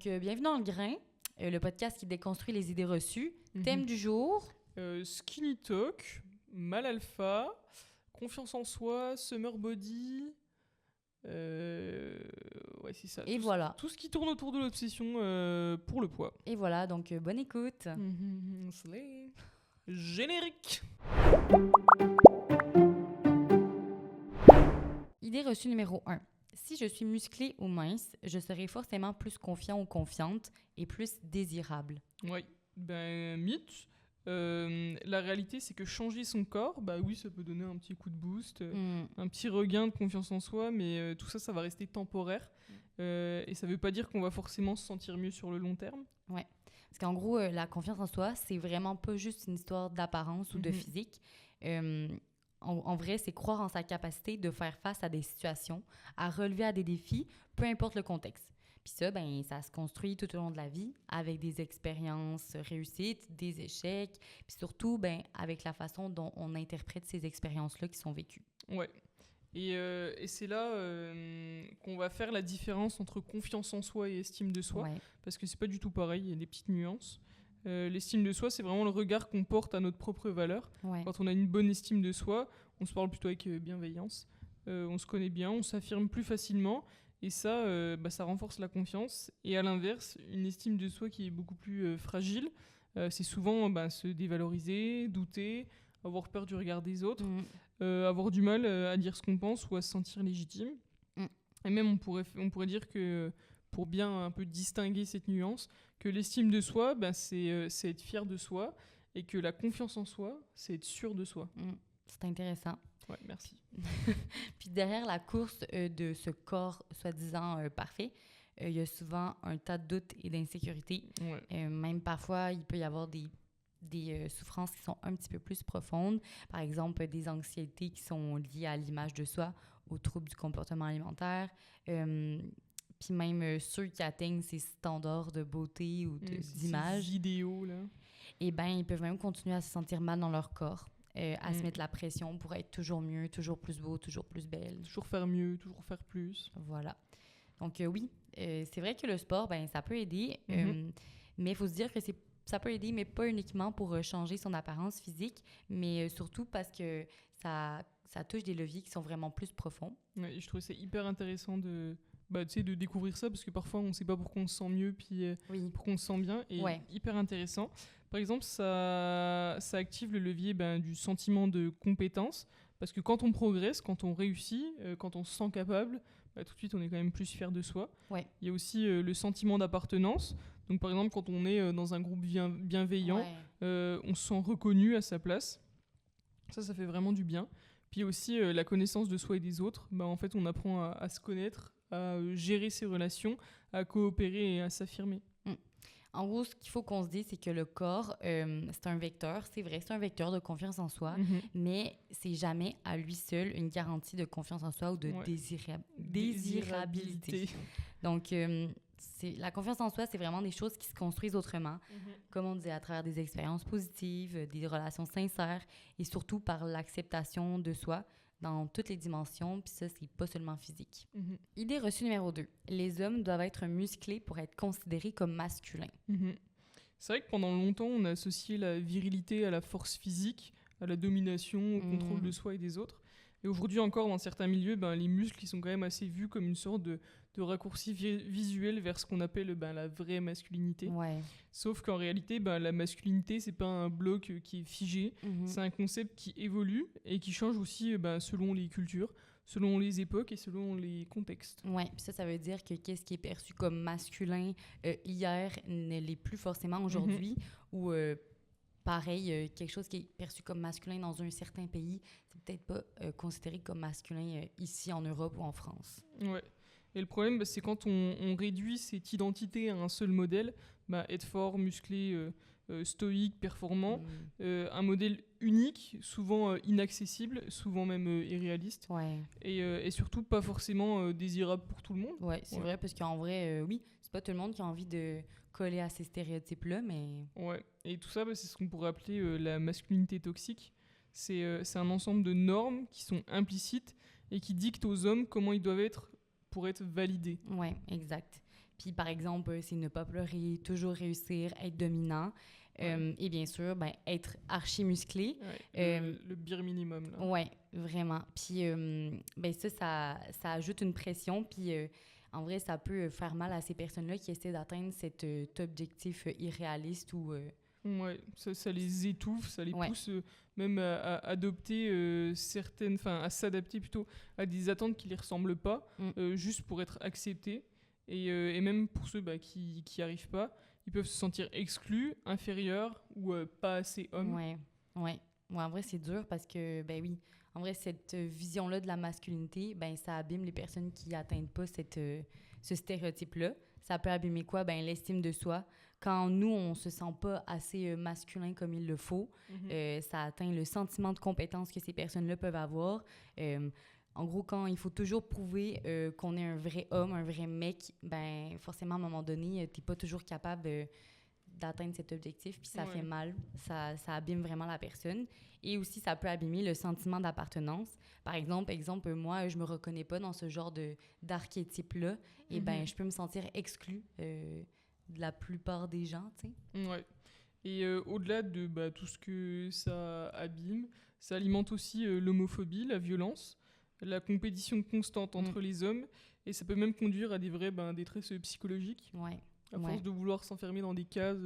Bienvenue dans le grain, le podcast qui déconstruit les idées reçues. Thème du jour. Skinny talk, mal alpha, confiance en soi, summer body. Ouais, c'est ça. Et voilà. Tout ce qui tourne autour de l'obsession pour le poids. Et voilà, donc bonne écoute. Slay. Générique. Idée reçue numéro 1. Si je suis musclée ou mince, je serai forcément plus confiant ou confiante et plus désirable. Ouais, mythe. La réalité, c'est que changer son corps, bah oui, ça peut donner un petit coup de boost, un petit regain de confiance en soi, mais tout ça, ça va rester temporaire. Et ça veut pas dire qu'on va forcément se sentir mieux sur le long terme. Ouais. Parce qu'en gros, la confiance en soi, c'est vraiment pas juste une histoire d'apparence ou de physique. En vrai, c'est croire en sa capacité de faire face à des situations, à relever à des défis, peu importe le contexte. Puis ça, ça se construit tout au long de la vie avec des expériences réussites, des échecs, puis surtout avec la façon dont on interprète ces expériences-là qui sont vécues. Ouais. Et c'est là qu'on va faire la différence entre confiance en soi et estime de soi, parce que c'est pas du tout pareil, il y a des petites nuances. L'estime de soi, c'est vraiment le regard qu'on porte à notre propre valeur. Quand on a une bonne estime de soi, on se parle plutôt avec bienveillance, on se connaît bien, on s'affirme plus facilement, et ça, ça renforce la confiance. Et à l'inverse, une estime de soi qui est beaucoup plus fragile, c'est souvent se dévaloriser, douter, avoir peur du regard des autres, avoir du mal à dire ce qu'on pense ou à se sentir légitime. Et même on pourrait dire que, pour bien un peu distinguer cette nuance, que l'estime de soi, c'est être fier de soi, et que la confiance en soi, c'est être sûr de soi. C'est intéressant. Ouais, merci. Puis derrière la course de ce corps soi-disant parfait, il y a souvent un tas de doutes et d'insécurité. Même parfois, il peut y avoir des souffrances qui sont un petit peu plus profondes. Par exemple, des anxiétés qui sont liées à l'image de soi, aux troubles du comportement alimentaire. Puis même ceux qui atteignent ces standards de beauté ou d'image. Ces idéaux, là. Et ils peuvent même continuer à se sentir mal dans leur corps, à se mettre la pression pour être toujours mieux, toujours plus beau, toujours plus belle. Toujours faire mieux, toujours faire plus. Voilà. Donc oui, c'est vrai que le sport, ça peut aider, mais il faut se dire que ça peut aider, mais pas uniquement pour changer son apparence physique, mais surtout parce que ça touche des leviers qui sont vraiment plus profonds. Ouais, je trouve que c'est hyper intéressant de découvrir ça, parce que parfois on ne sait pas pourquoi on se sent mieux, puis pourquoi on se sent bien, et hyper intéressant. Par exemple, ça active le levier du sentiment de compétence, parce que quand on progresse, quand on réussit, quand on se sent capable, tout de suite on est quand même plus fier de soi. Il y a aussi le sentiment d'appartenance. Donc par exemple, quand on est dans un groupe bienveillant, on se sent reconnu à sa place. Ça fait vraiment du bien. Puis aussi la connaissance de soi et des autres. En fait, on apprend à se connaître, à gérer ses relations, à coopérer et à s'affirmer. En gros, ce qu'il faut qu'on se dise, c'est que le corps, c'est un vecteur, c'est vrai, c'est un vecteur de confiance en soi, mais c'est jamais à lui seul une garantie de confiance en soi ou de désirabilité. Donc, la confiance en soi, c'est vraiment des choses qui se construisent autrement, comme on disait, à travers des expériences positives, des relations sincères, et surtout par l'acceptation de soi dans toutes les dimensions, puis ça, c'est pas seulement physique. Idée reçue numéro 2. Les hommes doivent être musclés pour être considérés comme masculins. C'est vrai que pendant longtemps, on a associé la virilité à la force physique, à la domination, au contrôle de soi et des autres. Et aujourd'hui encore, dans certains milieux, les muscles ils sont quand même assez vus comme une sorte de raccourci visuel vers ce qu'on appelle la vraie masculinité. Sauf qu'en réalité, la masculinité, c'est pas un bloc qui est figé, c'est un concept qui évolue et qui change aussi selon les cultures, selon les époques et selon les contextes. Oui, puis ça veut dire que qu'est-ce qui est perçu comme masculin hier ne l'est plus forcément aujourd'hui, ou pareil, quelque chose qui est perçu comme masculin dans un certain pays, c'est peut-être pas considéré comme masculin ici en Europe ou en France. Ouais. Et le problème, c'est quand on réduit cette identité à un seul modèle, être fort, musclé, stoïque, performant, un modèle unique, souvent inaccessible, souvent même irréaliste, et surtout pas forcément désirable pour tout le monde. C'est vrai, parce qu'en vrai, oui, c'est pas tout le monde qui a envie de coller à ces stéréotypes-là, mais... Ouais, et tout ça, c'est ce qu'on pourrait appeler la masculinité toxique. C'est un ensemble de normes qui sont implicites et qui dictent aux hommes comment ils doivent être pour être validés. Oui, exact. Puis, par exemple, c'est ne pas pleurer, toujours réussir, être dominant. Et bien sûr, être archi musclé. Le bare minimum. Oui, vraiment. Puis ça ajoute une pression. Puis en vrai, ça peut faire mal à ces personnes-là qui essaient d'atteindre cet objectif irréaliste ou... Ouais, ça les étouffe, ça les pousse même à adopter certaines... Enfin, à s'adapter plutôt à des attentes qui ne les ressemblent pas, juste pour être acceptés. Et même pour ceux qui n'y arrivent pas, ils peuvent se sentir exclus, inférieurs ou pas assez hommes. Ouais, en vrai, c'est dur parce que, oui, en vrai, cette vision-là de la masculinité, ça abîme les personnes qui n'atteignent pas ce stéréotype-là. Ça peut abîmer quoi? L'estime de soi. Quand nous, on se sent pas assez masculin comme il le faut, ça atteint le sentiment de compétence que ces personnes-là peuvent avoir. En gros, quand il faut toujours prouver qu'on est un vrai homme, un vrai mec, forcément, à un moment donné, t'es pas toujours capable d'atteindre cet objectif, puis ça fait mal. Ça abîme vraiment la personne. Et aussi, ça peut abîmer le sentiment d'appartenance. Par exemple, moi, je me reconnais pas dans ce genre d'archétype-là, et je peux me sentir exclue de la plupart des gens, tu sais. Ouais. Et au-delà de tout ce que ça abîme, ça alimente aussi l'homophobie, la violence, la compétition constante entre les hommes, et ça peut même conduire à des vraies détresses psychologiques. À force de vouloir s'enfermer dans des cases,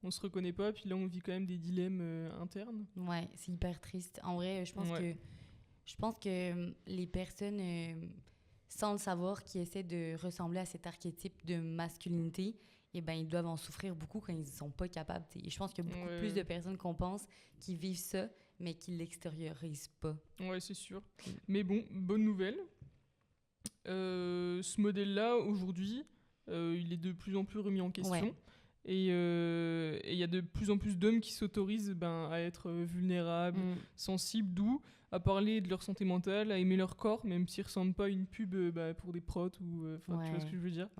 on se reconnaît pas, puis là on vit quand même des dilemmes internes. Ouais, c'est hyper triste. En vrai, je pense que les personnes, sans le savoir, qui essaient de ressembler à cet archétype de masculinité, ils doivent en souffrir beaucoup quand ils sont pas capables. Et je pense qu'il y a beaucoup plus de personnes qu'on pense qui vivent ça, mais qui l'extériorisent pas. Ouais, c'est sûr. Mais bon, bonne nouvelle. Ce modèle-là, aujourd'hui, il est de plus en plus remis en question. Et il y a de plus en plus d'hommes qui s'autorisent à être vulnérables, sensibles, doux, à parler de leur santé mentale, à aimer leur corps, même s'ils ne ressemblent pas à une pub pour des protes. Tu vois ce que je veux dire.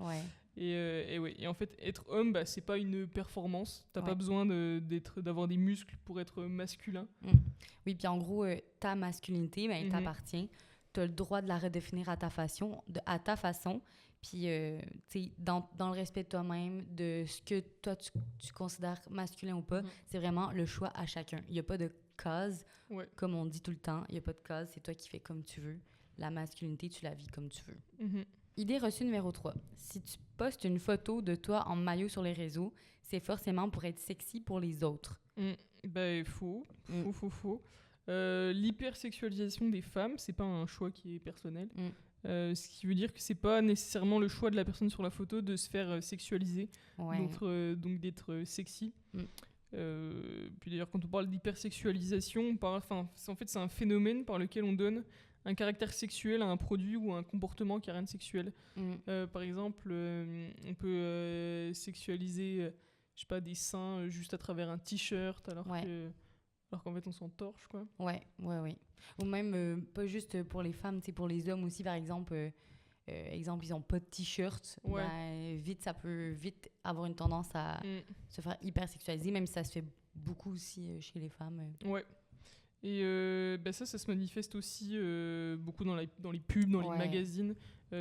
Et en fait, être homme, c'est pas une performance. T'as pas besoin d'avoir des muscles pour être masculin. Oui, puis en gros, ta masculinité, elle t'appartient. T'as le droit de la redéfinir à ta façon. Puis, tu sais, dans le respect de toi-même, de ce que toi, tu considères masculin ou pas, c'est vraiment le choix à chacun. Il n'y a pas de case, comme on dit tout le temps. Il n'y a pas de case, c'est toi qui fais comme tu veux. La masculinité, tu la vis comme tu veux. Idée reçue numéro 3. Si tu postes une photo de toi en maillot sur les réseaux, c'est forcément pour être sexy pour les autres. Faux. L'hypersexualisation des femmes, c'est pas un choix qui est personnel. Ce qui veut dire que c'est pas nécessairement le choix de la personne sur la photo de se faire sexualiser, donc d'être sexy. Puis d'ailleurs, quand on parle d'hypersexualisation, c'est un phénomène par lequel on donne un caractère sexuel à un produit ou à un comportement qui n'a rien de sexuel. Par exemple, on peut sexualiser des seins juste à travers un t-shirt, alors qu'en fait on s'en torche, quoi. Ouais. Ou même pas juste pour les femmes, pour les hommes aussi, par exemple. Exemple, ils n'ont pas de t-shirt. Vite, ça peut vite avoir une tendance à se faire hyper sexualiser, même si ça se fait beaucoup aussi chez les femmes. Et ça se manifeste aussi beaucoup dans les pubs, dans les magazines,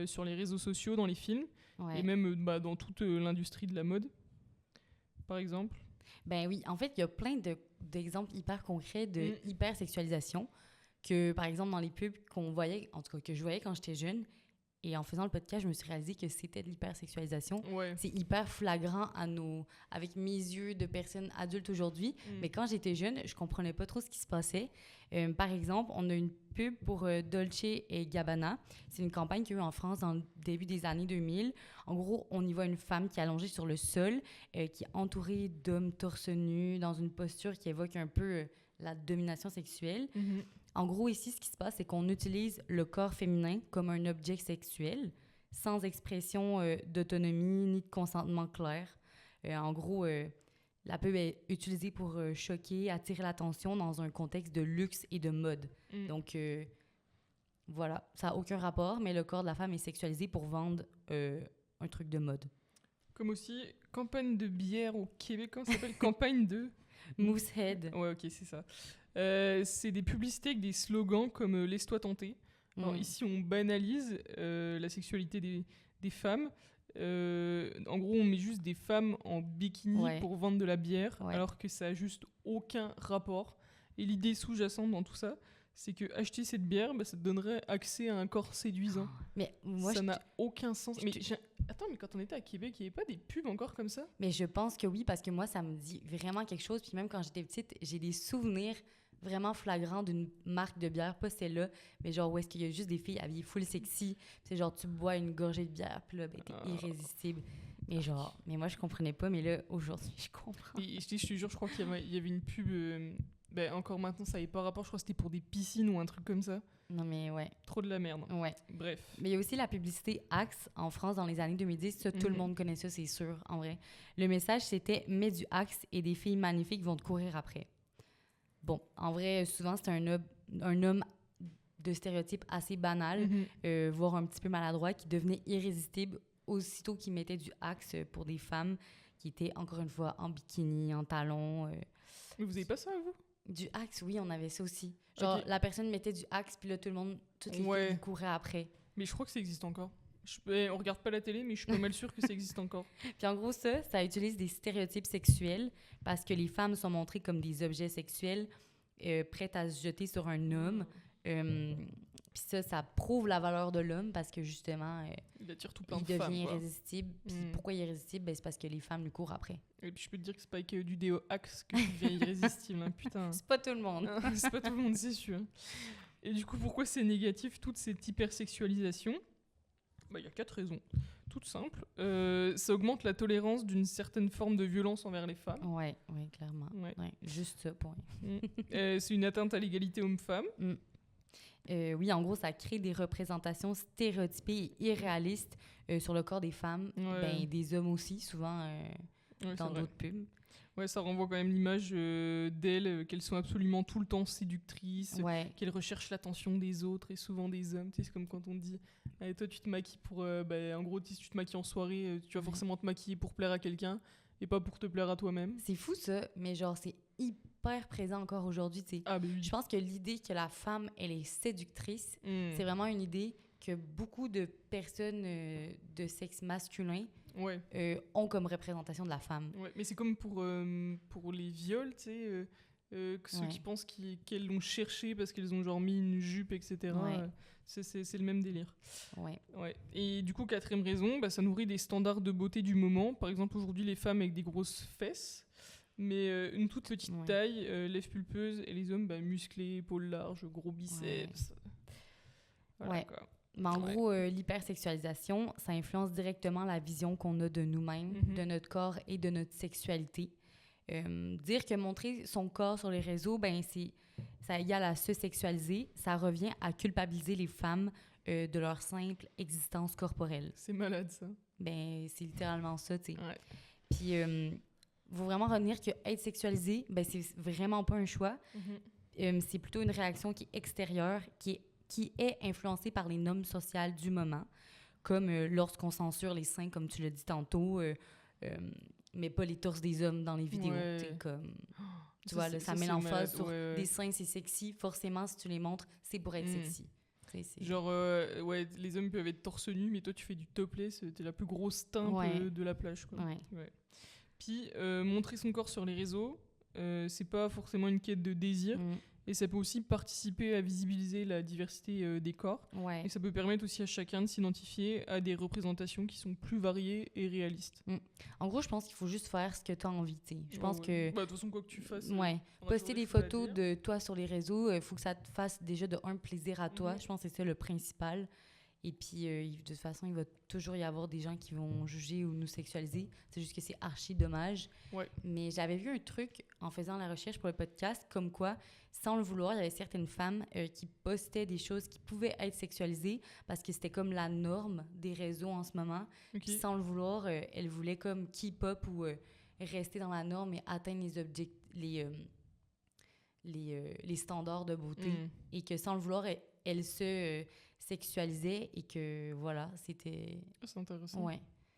sur les réseaux sociaux, dans les films, et même dans toute l'industrie de la mode, par exemple. Oui, en fait, il y a plein d'exemples hyper concrets de hypersexualisation que, par exemple, dans les pubs que je voyais quand j'étais jeune. Et en faisant le podcast, je me suis réalisé que c'était de l'hypersexualisation. C'est hyper flagrant avec mes yeux de personnes adultes aujourd'hui. Mais quand j'étais jeune, je comprenais pas trop ce qui se passait. Par exemple, on a une pub pour Dolce & Gabbana. C'est une campagne qu'il y a eu en France dans le début des années 2000. En gros, on y voit une femme qui est allongée sur le sol, qui est entourée d'hommes torse nu, dans une posture qui évoque un peu la domination sexuelle. En gros, ici, ce qui se passe, c'est qu'on utilise le corps féminin comme un objet sexuel, sans expression d'autonomie ni de consentement clair. En gros, la pub est utilisée pour choquer, attirer l'attention dans un contexte de luxe et de mode. Donc, voilà, ça n'a aucun rapport, mais le corps de la femme est sexualisé pour vendre un truc de mode. Comme aussi, campagne de bière au Québec, comment ça s'appelle? Campagne de... Moosehead. Ouais, ok, c'est ça. C'est des publicités avec des slogans comme « Laisse-toi tenter ». Alors ici, on banalise la sexualité des femmes. En gros, on met juste des femmes en bikini pour vendre de la bière, alors que ça a juste aucun rapport. Et l'idée sous-jacente dans tout ça, c'est que acheter cette bière, ça te donnerait accès à un corps séduisant. Mais moi, ça n'a aucun sens. Attends, mais quand on était à Québec, il n'y avait pas des pubs encore comme ça? Mais je pense que oui, parce que moi, ça me dit vraiment quelque chose. Puis même quand j'étais petite, j'ai des souvenirs vraiment flagrants d'une marque de bière, pas celle-là, mais genre où est-ce qu'il y a juste des filles habillées full sexy. C'est genre, tu bois une gorgée de bière, puis là, t'es irrésistible. Mais moi, je comprenais pas, mais là, aujourd'hui, je comprends. Et je te jure, je crois qu'il y avait une pub... encore maintenant, ça n'avait pas rapport. Je crois que c'était pour des piscines ou un truc comme ça. Non, mais ouais. Trop de la merde. Ouais. Bref. Mais il y a aussi la publicité Axe en France dans les années 2010. Ça, tout le monde connaît ça, c'est sûr, en vrai. Le message, c'était « Mets du Axe et des filles magnifiques vont te courir après ». Bon, en vrai, souvent, c'était un homme de stéréotype assez banal, voire un petit peu maladroit, qui devenait irrésistible aussitôt qu'il mettait du Axe pour des femmes qui étaient, encore une fois, en bikini, en talons. Mais vous avez pas ça, vous? Du Axe, oui, on avait ça aussi. Genre, la personne mettait du Axe, puis là, toutes les filles couraient après. Mais je crois que ça existe encore. On regarde pas la télé, mais je suis pas mal sûre que ça existe encore. Puis en gros, ça utilise des stéréotypes sexuels parce que les femmes sont montrées comme des objets sexuels prêtes à se jeter sur un homme. Puis ça prouve la valeur de l'homme parce que justement, il attire tout plein de femmes. Il devient quoi. irrésistible. Puis pourquoi il est irrésistible? C'est parce que les femmes lui courent après. Et puis je peux te dire que c'est pas avec du déo Axe que tu deviens irrésistible. Hein, putain. C'est pas tout le monde. C'est pas tout le monde, c'est sûr. Et du coup, pourquoi c'est négatif, toute cette hypersexualisation? Il y a 4 raisons. Toutes simples. Ça augmente la tolérance d'une certaine forme de violence envers les femmes. Ouais, clairement. Ouais, juste ça, point. C'est une atteinte à l'égalité homme-femme. Oui, en gros, ça crée des représentations stéréotypées et irréalistes sur le corps des femmes, des hommes aussi, souvent dans d'autres pubs. Ouais, ça renvoie quand même l'image d'elles, qu'elles sont absolument tout le temps séductrices, qu'elles recherchent l'attention des autres et souvent des hommes. Tu sais, c'est comme quand on dit toi, tu te maquilles pour. En gros, si tu te maquilles en soirée, tu vas forcément te maquiller pour plaire à quelqu'un et pas pour te plaire à toi-même. C'est fou ça, mais genre, c'est hyper présent encore aujourd'hui. Je pense que l'idée que la femme, elle est séductrice, c'est vraiment une idée que beaucoup de personnes de sexe masculin ont comme représentation de la femme. Ouais, mais c'est comme pour les viols, tu sais, ceux qui pensent qu'elles l'ont cherché parce qu'elles ont genre mis une jupe, etc. C'est le même délire. Ouais. Et du coup, 4e raison, ça nourrit des standards de beauté du moment. Par exemple, aujourd'hui, les femmes avec des grosses fesses, mais une toute petite taille, lèvres pulpeuses, et les hommes musclés, épaules larges, gros biceps. Voilà, quoi. Mais en gros, l'hypersexualisation, ça influence directement la vision qu'on a de nous-mêmes, de notre corps et de notre sexualité. Dire que montrer son corps sur les réseaux, ça égale à se sexualiser. Ça revient à culpabiliser les femmes de leur simple existence corporelle. C'est malade, ça. C'est littéralement ça, tu sais. Ouais. Puis, il faut vraiment retenir que être sexualisé, c'est vraiment pas un choix. C'est plutôt une réaction qui est extérieure, qui est influencée par les normes sociales du moment, comme lorsqu'on censure les seins, comme tu l'as dit tantôt, mais pas les torses des hommes dans les vidéos. Tu vois, là, ça met l'emphase sur des seins, c'est sexy. Forcément, si tu les montres, c'est pour être sexy. Genre, les hommes peuvent être torse nu, mais toi, tu fais du topless, t'es la plus grosse timpe de la plage. Quoi. Puis, montrer son corps sur les réseaux, c'est pas forcément une quête de désir. Et ça peut aussi participer à visibiliser la diversité des corps. Et ça peut permettre aussi à chacun de s'identifier à des représentations qui sont plus variées et réalistes. En gros, je pense qu'il faut juste faire ce que tu as envie. Je pense que... De toute façon, quoi que tu fasses... Poster des photos de toi sur les réseaux, il faut que ça te fasse déjà de plaisir à toi. Je pense que c'est ça le principal. Et puis, de toute façon, il va toujours y avoir des gens qui vont juger ou nous sexualiser. C'est juste que c'est archi dommage. Mais j'avais vu un truc en faisant la recherche pour le podcast, comme quoi, sans le vouloir, il y avait certaines femmes qui postaient des choses qui pouvaient être sexualisées parce que c'était comme la norme des réseaux en ce moment. Puis sans le vouloir, elles voulaient comme keep up ou rester dans la norme et atteindre les standards de beauté. Et que sans le vouloir, elles se... sexualisait et que voilà, c'était... C'est intéressant.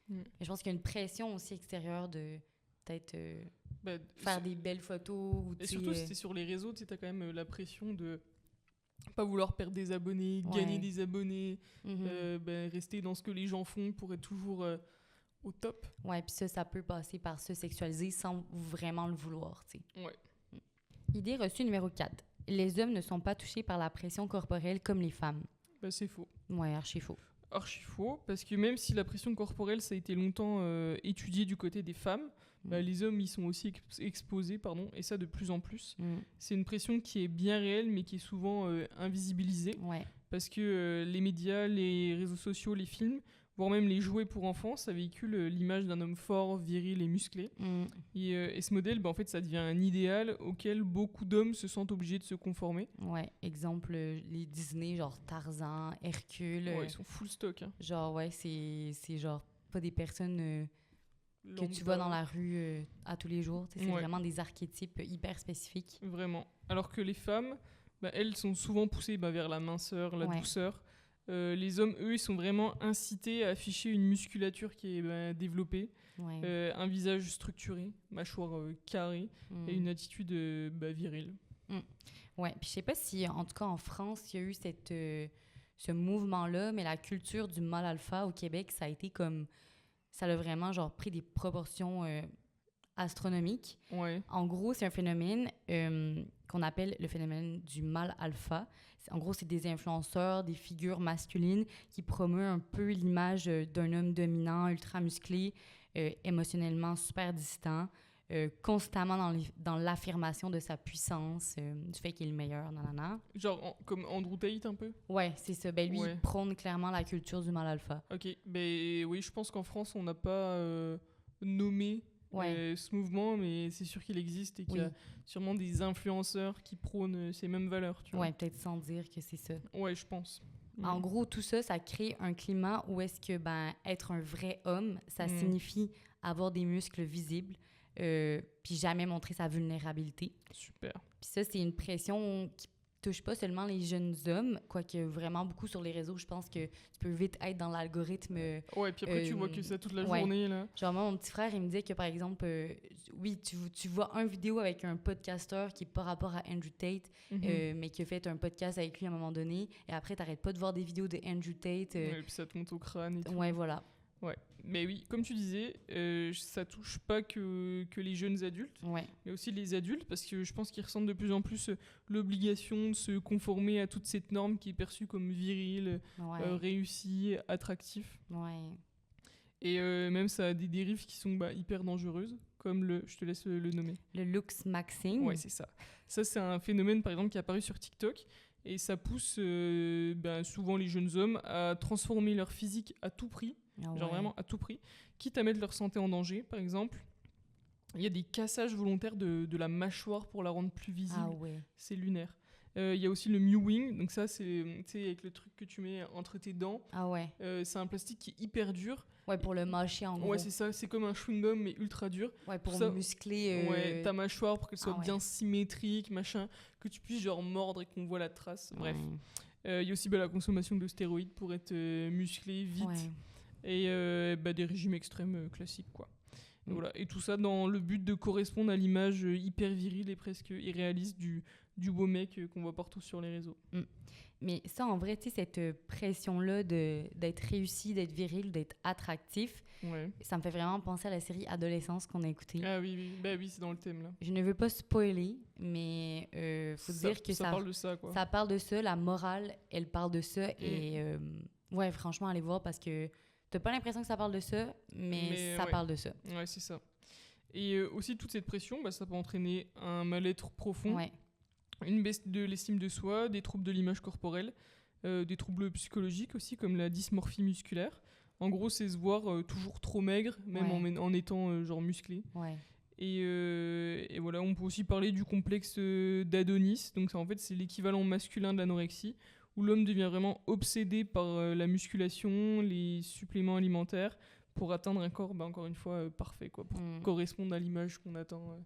Mais je pense qu'il y a une pression aussi extérieure de peut-être faire des belles photos. Et surtout, si t'es sur les réseaux, tu as quand même la pression de pas vouloir perdre des abonnés, gagner des abonnés, rester dans ce que les gens font pour être toujours au top. Ouais, puis ça peut passer par se sexualiser sans vraiment le vouloir, tu sais. Ouais. Idée reçue numéro 4. Les hommes ne sont pas touchés par la pression corporelle comme les femmes. Bah, c'est faux. Ouais, archi faux. Archi faux, parce que même si la pression corporelle, ça a été longtemps étudié du côté des femmes, les hommes y sont aussi exposés, et ça de plus en plus. C'est une pression qui est bien réelle, mais qui est souvent invisibilisée, parce que les médias, les réseaux sociaux, les films, voire même les jouets pour enfants, ça véhicule l'image d'un homme fort, viril et musclé. Et ce modèle, en fait, ça devient un idéal auquel beaucoup d'hommes se sentent obligés de se conformer. Ouais, exemple, les Disney, genre Tarzan, Hercule. Ouais, ils sont full stock. Hein. Genre, ouais, c'est genre pas des personnes que tu vois dans la rue à tous les jours. C'est vraiment des archétypes hyper spécifiques. Vraiment. Alors que les femmes, elles sont souvent poussées vers la minceur, la douceur. Les hommes, eux, ils sont vraiment incités à afficher une musculature qui est développée, un visage structuré, mâchoire carrée et une attitude virile. Ouais, puis je sais pas si, en tout cas en France, il y a eu ce mouvement-là, mais la culture du mâle alpha au Québec, ça a été comme... Ça a vraiment genre pris des proportions astronomiques. Ouais. En gros, c'est un phénomène qu'on appelle le phénomène du mâle alpha. En gros, c'est des influenceurs, des figures masculines qui promeuvent un peu l'image d'un homme dominant, ultra musclé, émotionnellement super distant, constamment dans l'affirmation de sa puissance, du fait qu'il est le meilleur, nanana. Genre comme Andrew Tate un peu? Ouais, c'est ça. Lui, il prône clairement la culture du mâle alpha. Ok, oui, je pense qu'en France, on n'a pas nommé ce mouvement, mais c'est sûr qu'il existe et qu'il y a sûrement des influenceurs qui prônent ces mêmes valeurs. Tu vois. Ouais, peut-être sans dire que c'est ça. Ouais, je pense. En gros, tout ça, ça crée un climat où est-ce que être un vrai homme, ça signifie avoir des muscles visibles, puis jamais montrer sa vulnérabilité. Super. Puis ça, c'est une pression qui touche pas seulement les jeunes hommes, quoique vraiment beaucoup sur les réseaux, je pense que tu peux vite être dans l'algorithme. Ouais, puis après, tu vois que ça toute la journée. Là. Genre, moi, mon petit frère, il me disait que, par exemple, oui, tu vois une vidéo avec un podcasteur qui n'est pas rapport à Andrew Tate, mais qui a fait un podcast avec lui à un moment donné, et après, t'arrêtes pas de voir des vidéos de Andrew Tate. Et puis ça te monte au crâne et tout. Ouais, voilà. Ouais, mais oui, comme tu disais, ça touche pas que les jeunes adultes, mais aussi les adultes, parce que je pense qu'ils ressentent de plus en plus l'obligation de se conformer à toute cette norme qui est perçue comme virile, réussie, attractif. Et même ça a des dérives qui sont hyper dangereuses, comme je te laisse le nommer. Le looks maxing. Ouais, c'est ça. Ça, c'est un phénomène, par exemple, qui est apparu sur TikTok. Et ça pousse souvent les jeunes hommes à transformer leur physique à tout prix. Vraiment à tout prix, quitte à mettre leur santé en danger, par exemple. Il y a des cassages volontaires de la mâchoire pour la rendre plus visible. C'est lunaire. Il y a aussi le mewing, donc ça c'est avec le truc que tu mets entre tes dents. C'est un plastique qui est hyper dur. Ouais, pour le mâcher en gros. Ouais, c'est ça, c'est comme un chewing-gum mais ultra dur. Ouais, pour muscler ta mâchoire pour qu'elle soit bien symétrique, machin, que tu puisses genre mordre et qu'on voit la trace. Bref. Il y a aussi la consommation de stéroïdes pour être musclé vite. Et des régimes extrêmes classiques, quoi. Et voilà. Et tout ça dans le but de correspondre à l'image hyper virile et presque irréaliste du beau mec qu'on voit partout sur les réseaux. Mais ça, en vrai, tu sais, cette pression-là d'être réussi, d'être viril, d'être attractif, ça me fait vraiment penser à la série Adolescence qu'on a écoutée. Ah oui, oui, c'est dans le thème, là. Je ne veux pas spoiler, mais faut dire que ça parle de ça, quoi. Ça parle de ça, la morale, elle parle de ça, et franchement, allez voir, parce que t'as pas l'impression que ça parle de ça, mais ça parle de ça. Ouais, c'est ça. Et aussi, toute cette pression, ça peut entraîner un mal-être profond, une baisse de l'estime de soi, des troubles de l'image corporelle, des troubles psychologiques aussi, comme la dysmorphie musculaire. En gros, c'est se voir toujours trop maigre, même en étant genre musclé. Et voilà, on peut aussi parler du complexe d'Adonis. Donc, ça, en fait, c'est l'équivalent masculin de l'anorexie, où l'homme devient vraiment obsédé par la musculation, les suppléments alimentaires, pour atteindre un corps, encore une fois, parfait, quoi, pour correspondre à l'image qu'on attend.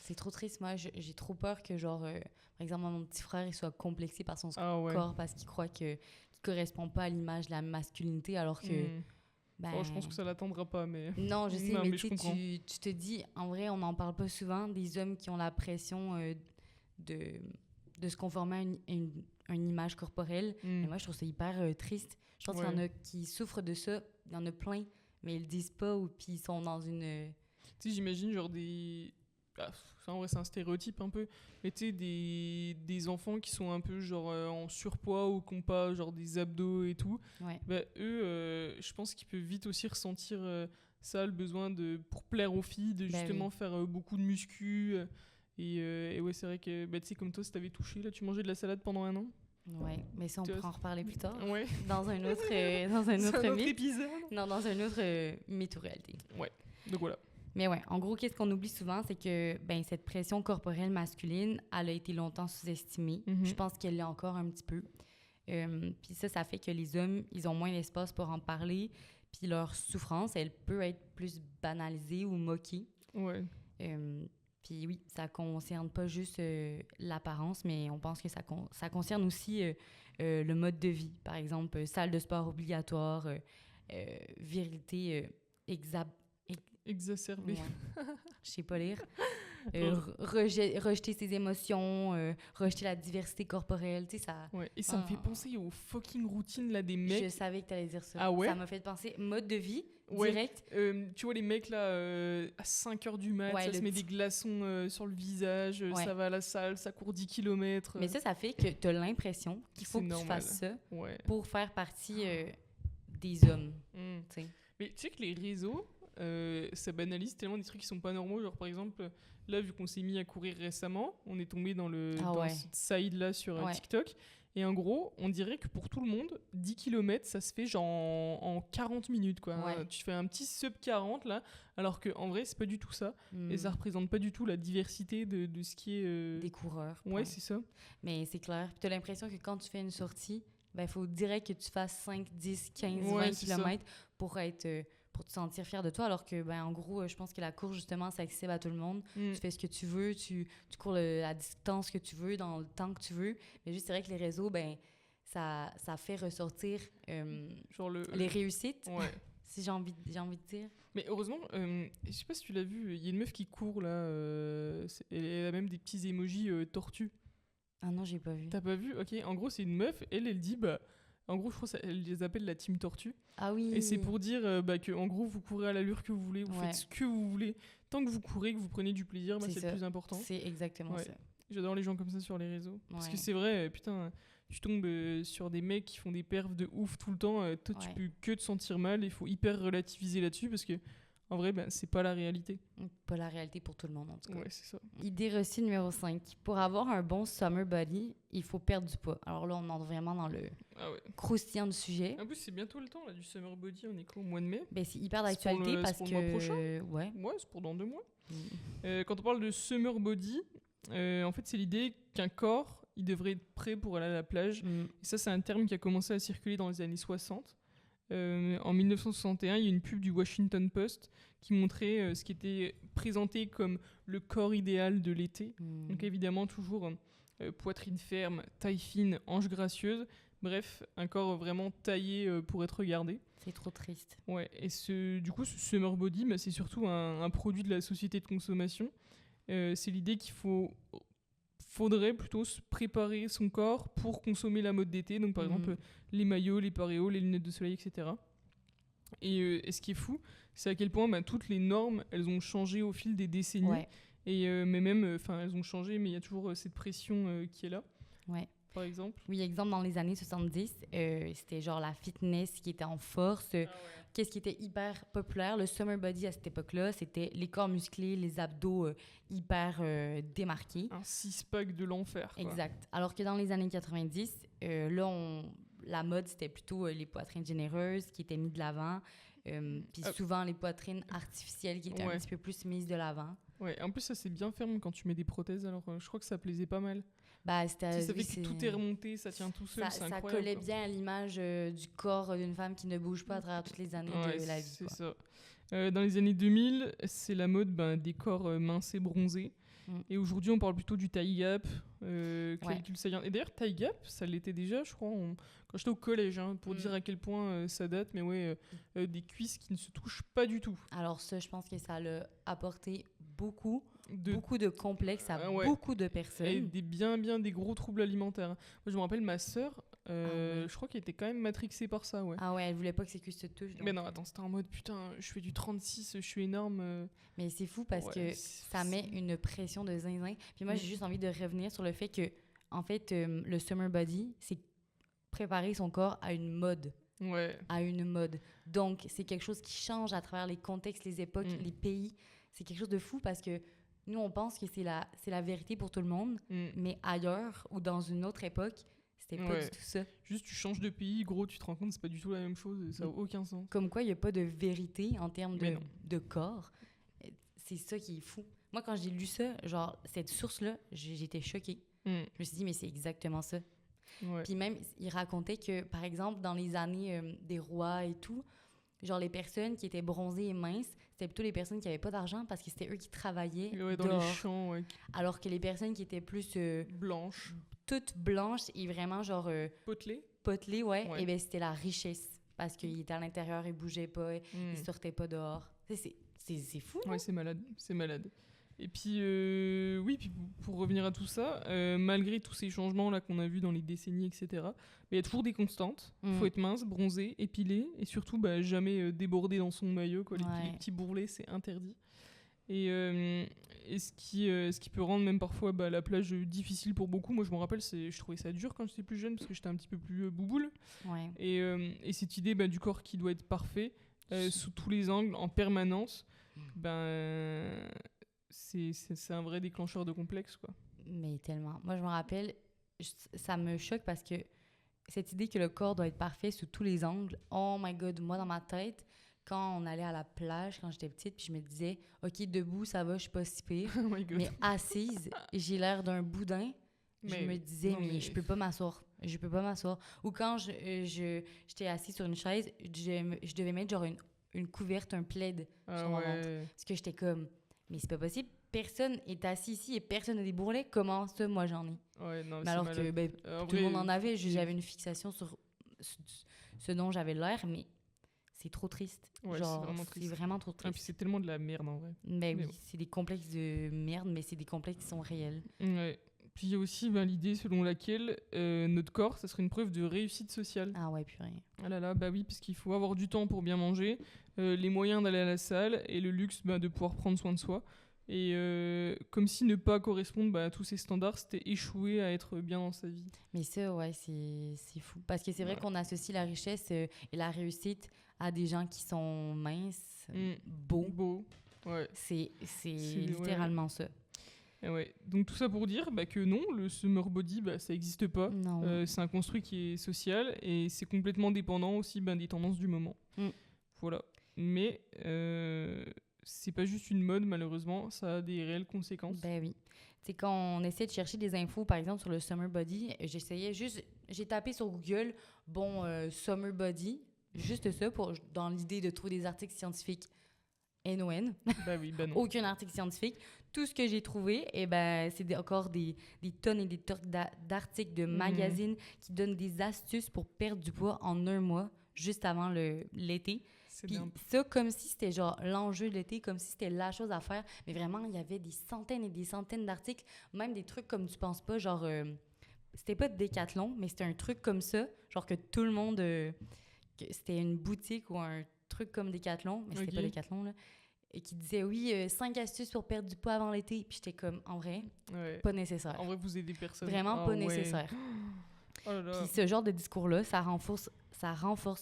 C'est trop triste. Moi, j'ai trop peur que, genre, par exemple, mon petit frère, il soit complexé par son corps parce qu'il croit qu'il correspond pas à l'image de la masculinité, alors que... je pense que ça l'attendra pas, mais... Non, je sais, mais tu te dis, en vrai, on n'en parle pas souvent, des hommes qui ont la pression de se conformer à une image corporelle. Mais moi, je trouve ça hyper triste. Je pense qu'il y en a qui souffrent de ça. Il y en a plein. mais ils le disent pas ou puis ils sont dans une... Tu sais, j'imagine genre des... en vrai, c'est un stéréotype un peu, mais tu sais, des enfants qui sont un peu genre en surpoids ou qui n'ont pas genre des abdos et tout, Ouais. bah, eux, je pense qu'ils peuvent vite aussi ressentir ça, le besoin pour plaire aux filles, de justement faire beaucoup de muscu. Et ouais, c'est vrai que, tu sais, comme toi, si t'avais touché, là, tu mangeais de la salade pendant 1 an. Ouais, mais ça, on pourra en reparler plus tard. Ouais. Dans un autre, dans un autre épisode. Non, dans un autre mytho-réalité. Ouais, donc voilà. Mais ouais, en gros, qu'est-ce qu'on oublie souvent, c'est que cette pression corporelle masculine, elle a été longtemps sous-estimée. Mm-hmm. Je pense qu'elle l'est encore un petit peu. Puis ça fait que les hommes, ils ont moins d'espace pour en parler. Puis leur souffrance, elle peut être plus banalisée ou moquée. Ouais. Puis oui, ça concerne pas juste l'apparence, mais on pense que ça concerne aussi le mode de vie. Par exemple, salle de sport obligatoire, virilité exacerbée. Ouais. Je sais pas lire. Rejeter ses émotions, rejeter la diversité corporelle, tu sais, ça... Ouais, et ça me fait penser aux fucking routines là, des mecs. Je savais que t'allais dire ça. Ah ouais? Ça m'a fait penser mode de vie, direct. Tu vois les mecs là, à 5h du mat, ça se met des glaçons sur le visage, ça va à la salle, ça court 10 km. Mais ça fait que t'as l'impression qu'il faut que tu fasses ça pour faire partie des hommes. T'sais. Mais tu sais que les réseaux... ça banalise tellement des trucs qui sont pas normaux, genre par exemple là vu qu'on s'est mis à courir récemment, on est tombé dans ce side là sur TikTok, et en gros on dirait que pour tout le monde 10 km ça se fait genre en 40 minutes quoi. Tu fais un petit sub 40 là, alors que en vrai c'est pas du tout ça, et ça représente pas du tout la diversité de ce qui est des coureurs. C'est ça. Mais c'est clair, puis t'as l'impression que quand tu fais une sortie, il faut direct que tu fasses 5, 10, 15, 20 km pour te sentir fier de toi, alors que, en gros, je pense que la course, justement, c'est accessible à tout le monde. Tu fais ce que tu veux, tu cours la distance que tu veux, dans le temps que tu veux. Mais juste, c'est vrai que les réseaux, ça fait ressortir genre les réussites, ouais. si j'ai envie de dire. Mais heureusement, je sais pas si tu l'as vu, il y a une meuf qui court, là, elle a même des petits emojis tortues. Ah non, j'ai pas vu. T'as pas vu? Ok, en gros, c'est une meuf, elle dit, en gros, je crois qu'elle les appelle la team tortue. Ah oui. Et c'est pour dire que, en gros, vous courez à l'allure que vous voulez, vous faites ce que vous voulez. Tant que vous courez, que vous prenez du plaisir, c'est le plus important. C'est exactement ça. J'adore les gens comme ça sur les réseaux. Parce que c'est vrai, putain, tu tombes sur des mecs qui font des perfs de ouf tout le temps. Toi, tu peux que te sentir mal. Il faut hyper relativiser là-dessus parce que, en vrai, c'est pas la réalité. Pas la réalité pour tout le monde, en tout cas. Ouais, c'est ça. Idée reçue numéro 5. Pour avoir un bon summer body, il faut perdre du poids. Alors là, on entre vraiment dans le croustillant du sujet. En plus, c'est bientôt le temps là, du summer body. On est quoi, au mois de mai? C'est hyper d'actualité parce que... C'est pour le mois prochain? Ouais, c'est pour dans 2 mois. Quand on parle de summer body, en fait, c'est l'idée qu'un corps, il devrait être prêt pour aller à la plage. Et ça, c'est un terme qui a commencé à circuler dans les années 60. En 1961, il y a une pub du Washington Post qui montrait ce qui était présenté comme le corps idéal de l'été. Donc évidemment, toujours poitrine ferme, taille fine, hanche gracieuse. Bref, un corps vraiment taillé pour être regardé. C'est trop triste. Ouais, et du coup, ce summer body, c'est surtout un produit de la société de consommation. C'est l'idée qu'il faudrait plutôt se préparer son corps pour consommer la mode d'été. Donc par exemple, les maillots, les paréos, les lunettes de soleil, etc. Et ce qui est fou, c'est à quel point toutes les normes, elles ont changé au fil des décennies. Ouais. Et mais même, elles ont changé, mais il y a toujours cette pression qui est là. Ouais. Par exemple. Oui, exemple, dans les années 70, c'était genre la fitness qui était en force. Qu'est-ce qui était hyper populaire? Le summer body à cette époque-là, c'était les corps musclés, les abdos hyper démarqués. Un six-pack de l'enfer, quoi. Exact. Alors que dans les années 90, la mode, c'était plutôt les poitrines généreuses qui étaient mises de l'avant. Puis souvent, les pouvines artificielles qui étaient un petit peu plus mises de l'avant. Ouais, en plus, ça, c'est bien ferme quand tu mets des prothèses. Alors, je crois que ça plaisait pas mal. Ça fait que tout est remonté, ça tient tout seul, c'est incroyable. Ça collait bien à l'image du corps d'une femme qui ne bouge pas à travers toutes les années de la vie. C'est ça. Dans les années 2000, c'est la mode des corps minces et bronzés. Et aujourd'hui, on parle plutôt du thigh gap, clavicule saillante. Et d'ailleurs, thigh gap, ça l'était déjà, je crois, quand j'étais au collège, pour dire à quel point ça date. Mais des cuisses qui ne se touchent pas du tout. Alors ça, je pense que ça l'a apporté beaucoup de complexes à beaucoup de personnes. Et des gros troubles alimentaires. Moi, je me rappelle, ma sœur, Je crois qu'elle était quand même matrixée par ça, ouais. Ah ouais, elle voulait pas que ses cuisses se touchent. Mais non, attends, c'était en mode, putain, je fais du 36, je suis énorme. Mais c'est fou parce que ça met une pression de zinzin. Puis moi, j'ai juste envie de revenir sur le fait que, en fait, le summer body, c'est préparer son corps à une mode. Ouais. À une mode. Donc, c'est quelque chose qui change à travers les contextes, les époques, les pays. C'est quelque chose de fou parce que nous, on pense que c'est la vérité pour tout le monde, mais ailleurs ou dans une autre époque, c'était pas du tout ça. Juste, tu changes de pays, gros, tu te rends compte que c'est pas du tout la même chose, ça n'a aucun sens. Comme quoi, il n'y a pas de vérité en termes de corps. C'est ça qui est fou. Moi, quand j'ai lu ça, genre, cette source-là, j'étais choquée. Je me suis dit, mais c'est exactement ça. Ouais. Puis même, il racontait que, par exemple, dans les années des rois et tout, genre les personnes qui étaient bronzées et minces, c'était plutôt les personnes qui n'avaient pas d'argent parce que c'était eux qui travaillaient dans les champs, ouais. Alors que les personnes qui étaient plus... blanches. Toutes blanches et vraiment genre... potelées, ouais. Et bien, c'était la richesse. Parce qu'ils étaient à l'intérieur, ils bougeaient pas, ils sortaient pas dehors. C'est fou, ouais, c'est malade. Et puis, oui, puis pour revenir à tout ça, malgré tous ces changements-là qu'on a vus dans les décennies, etc., il y a toujours des constantes. Il faut être mince, bronzé, épilé, et surtout jamais déborder dans son maillot. Quoi. Les petits bourrelets, c'est interdit. Et ce qui peut rendre même parfois la plage difficile pour beaucoup. Moi, je me rappelle, je trouvais ça dur quand j'étais plus jeune, parce que j'étais un petit peu plus bouboule. Ouais. Et cette idée du corps qui doit être parfait, sous tous les angles, en permanence, c'est un vrai déclencheur de complexe, quoi. Mais tellement. Moi, je me rappelle, ça me choque parce que cette idée que le corps doit être parfait sous tous les angles, oh my God, moi, dans ma tête, quand on allait à la plage, quand j'étais petite, puis je me disais, OK, debout, ça va, je suis pas si pire. Oh my God. Mais assise, j'ai l'air d'un boudin. Je me disais, mais je peux pas m'asseoir. Je peux pas m'asseoir. Ou quand j'étais assise sur une chaise, je devais mettre genre une couverte, un plaid sur mon ventre. Parce que j'étais comme... Mais c'est pas possible, personne est assis ici et personne n'a des bourrelets. Comment ça, moi, j'en ai? Ouais, non, mais alors que tout le monde en avait. J'avais une fixation sur ce dont j'avais l'air, mais c'est trop triste. Ouais, genre, c'est vraiment trop triste. Et puis c'est tellement de la merde, en vrai. Mais oui, c'est des complexes de merde, mais c'est des complexes qui sont réels. Ouais. Puis il y a aussi l'idée selon laquelle notre corps, ça serait une preuve de réussite sociale. Ah ouais, purée. Ah là là, oui, parce qu'il faut avoir du temps pour bien manger, les moyens d'aller à la salle et le luxe de pouvoir prendre soin de soi. Et comme si ne pas correspondre à tous ces standards, c'était échouer à être bien dans sa vie. Mais ça, ouais, c'est fou. Parce que c'est vrai qu'on associe la richesse et la réussite à des gens qui sont minces, beaux. Ouais. C'est littéralement ça. Et ouais. Donc tout ça pour dire que non, le summer body, ça n'existe pas. C'est un construit qui est social et c'est complètement dépendant aussi des tendances du moment. Voilà. Mais c'est pas juste une mode, malheureusement, ça a des réelles conséquences. Ben oui. C'est quand on essaie de chercher des infos, par exemple, sur le summer body, j'ai tapé sur Google, summer body, juste ça, dans l'idée de trouver des articles scientifiques. NON. Non. Aucun article scientifique. Tout ce que j'ai trouvé, c'est encore des tonnes et des tonnes d'articles de magazines qui donnent des astuces pour perdre du poids en 1 mois, juste avant l'été. Puis ça, comme si c'était genre l'enjeu de l'été, comme si c'était la chose à faire. Mais vraiment, il y avait des centaines et des centaines d'articles, même des trucs comme tu penses pas, genre... c'était pas de Décathlon, mais c'était un truc comme ça, genre que tout le monde... c'était une boutique ou un truc comme Décathlon, mais c'était pas Décathlon, là, et qui disait, 5 astuces pour perdre du poids avant l'été. Puis j'étais comme, en vrai, pas nécessaire. En vrai, vous aidez personne. Vraiment pas nécessaire. Oh là là. Puis ce genre de discours-là, ça renforce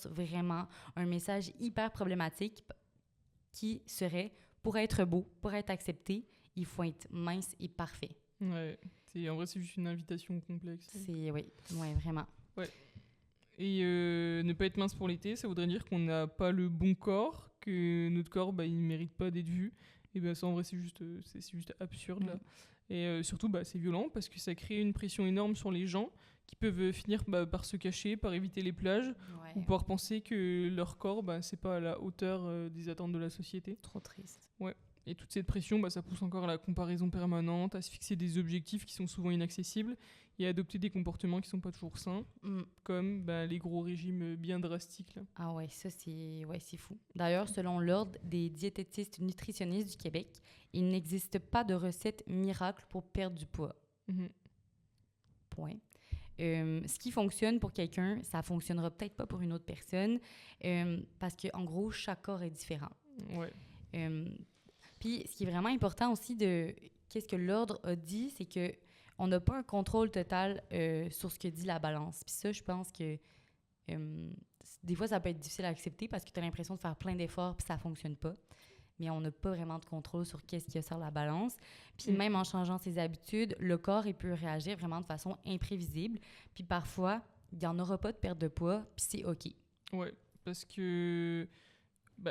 vraiment un message hyper problématique qui serait, pour être beau, pour être accepté, il faut être mince et parfait. Ouais. En vrai, c'est juste une invitation complexe. Oui, vraiment. Ouais. Et ne pas être mince pour l'été, ça voudrait dire qu'on n'a pas le bon corps, que notre corps, il ne mérite pas d'être vu. Et ça, en vrai, c'est juste absurde, là. Et surtout, c'est violent, parce que ça crée une pression énorme sur les gens qui peuvent finir par se cacher, par éviter les plages, ou par penser que leur corps, c'est pas à la hauteur des attentes de la société. Trop triste. Ouais. Et toute cette pression, ça pousse encore à la comparaison permanente, à se fixer des objectifs qui sont souvent inaccessibles et à adopter des comportements qui sont pas toujours sains, comme les gros régimes bien drastiques. Là. Ah ouais, ça c'est fou. D'ailleurs, selon l'Ordre des diététistes nutritionnistes du Québec, il n'existe pas de recette miracle pour perdre du poids. Point. Ce qui fonctionne pour quelqu'un, ça fonctionnera peut-être pas pour une autre personne, parce qu'en gros, chaque corps est différent. Ouais. Puis, ce qui est vraiment important aussi de qu'est-ce que l'ordre a dit, c'est que on n'a pas un contrôle total sur ce que dit la balance. Puis ça, je pense que des fois, ça peut être difficile à accepter parce que tu as l'impression de faire plein d'efforts puis ça fonctionne pas. Mais on n'a pas vraiment de contrôle sur qu'est-ce qu'il y a sur la balance. Puis même en changeant ses habitudes, le corps, il peut réagir vraiment de façon imprévisible. Puis parfois, il n'y en aura pas de perte de poids, puis c'est OK. Ouais, parce que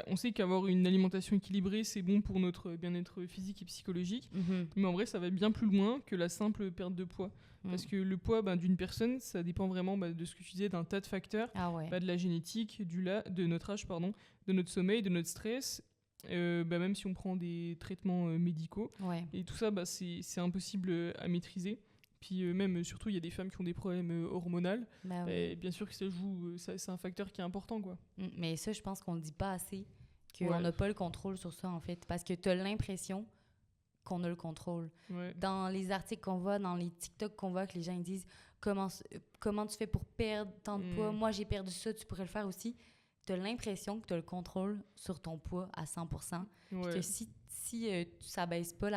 on sait qu'avoir une alimentation équilibrée, c'est bon pour notre bien-être physique et psychologique. Mais en vrai, ça va bien plus loin que la simple perte de poids. Parce que le poids d'une personne, ça dépend vraiment de ce que tu disais, d'un tas de facteurs. De la génétique, de notre âge, de notre sommeil, de notre stress. Même si on prend des traitements médicaux. Et tout ça, c'est impossible à maîtriser. Puis même, surtout, il y a des femmes qui ont des problèmes hormonaux. Et bien sûr que ça joue, c'est un facteur qui est important, quoi. Mais ça, je pense qu'on ne dit pas assez, qu'on n'a pas le contrôle sur ça, en fait. Parce que tu as l'impression qu'on a le contrôle. Dans les articles qu'on voit, dans les TikTok qu'on voit, que les gens ils disent comment tu fais pour perdre tant de poids? Moi, j'ai perdu ça, tu pourrais le faire aussi. Tu as l'impression que tu as le contrôle sur ton poids à 100%. Puis que si ça baisse pas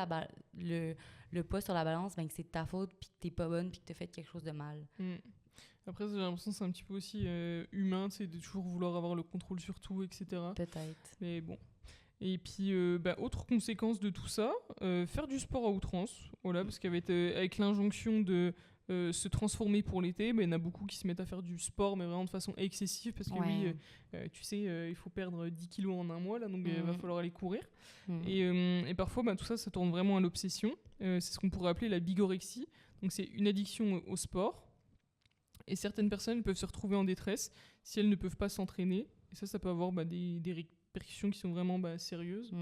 le poids sur la balance, ben que c'est de ta faute, puis que t'es pas bonne, puis que t'as fait quelque chose de mal. Après, j'ai l'impression que c'est un petit peu aussi humain, tu sais, de toujours vouloir avoir le contrôle sur tout, etc. Peut-être. Mais bon. Et puis, autre conséquence de tout ça, faire du sport à outrance. Voilà, parce qu'avec l'injonction de se transformer pour l'été, il y en a beaucoup qui se mettent à faire du sport, mais vraiment de façon excessive, parce que tu sais, il faut perdre 10 kilos en un mois, là, donc il va falloir aller courir. Et parfois, tout ça, ça tourne vraiment à l'obsession. C'est ce qu'on pourrait appeler la bigorexie. Donc c'est une addiction au sport. Et certaines personnes peuvent se retrouver en détresse si elles ne peuvent pas s'entraîner. Et ça peut avoir des répercussions qui sont vraiment sérieuses.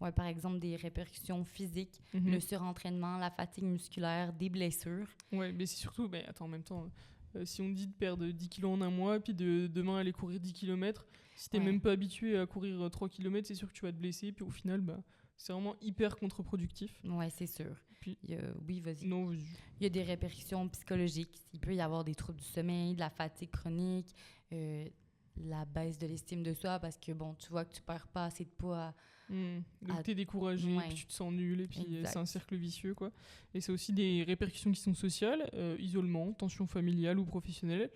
Ouais, par exemple, des répercussions physiques, le surentraînement, la fatigue musculaire, des blessures. Ouais, mais c'est surtout, en même temps, si on dit de perdre 10 kilos en un mois, puis demain aller courir 10 km, si t'es même pas habitué à courir 3 km, c'est sûr que tu vas te blesser, puis au final, c'est vraiment hyper contre-productif. Ouais, c'est sûr. Puis, oui, vas-y. Non, vas-y. Il y a des répercussions psychologiques. Il peut y avoir des troubles du sommeil, de la fatigue chronique, la baisse de l'estime de soi parce que, tu vois que tu perds pas assez de poids. Donc t'es découragé, puis tu te sens nul, et puis c'est un cercle vicieux, quoi. Et c'est aussi des répercussions qui sont sociales, isolement, tension familiale ou professionnelle.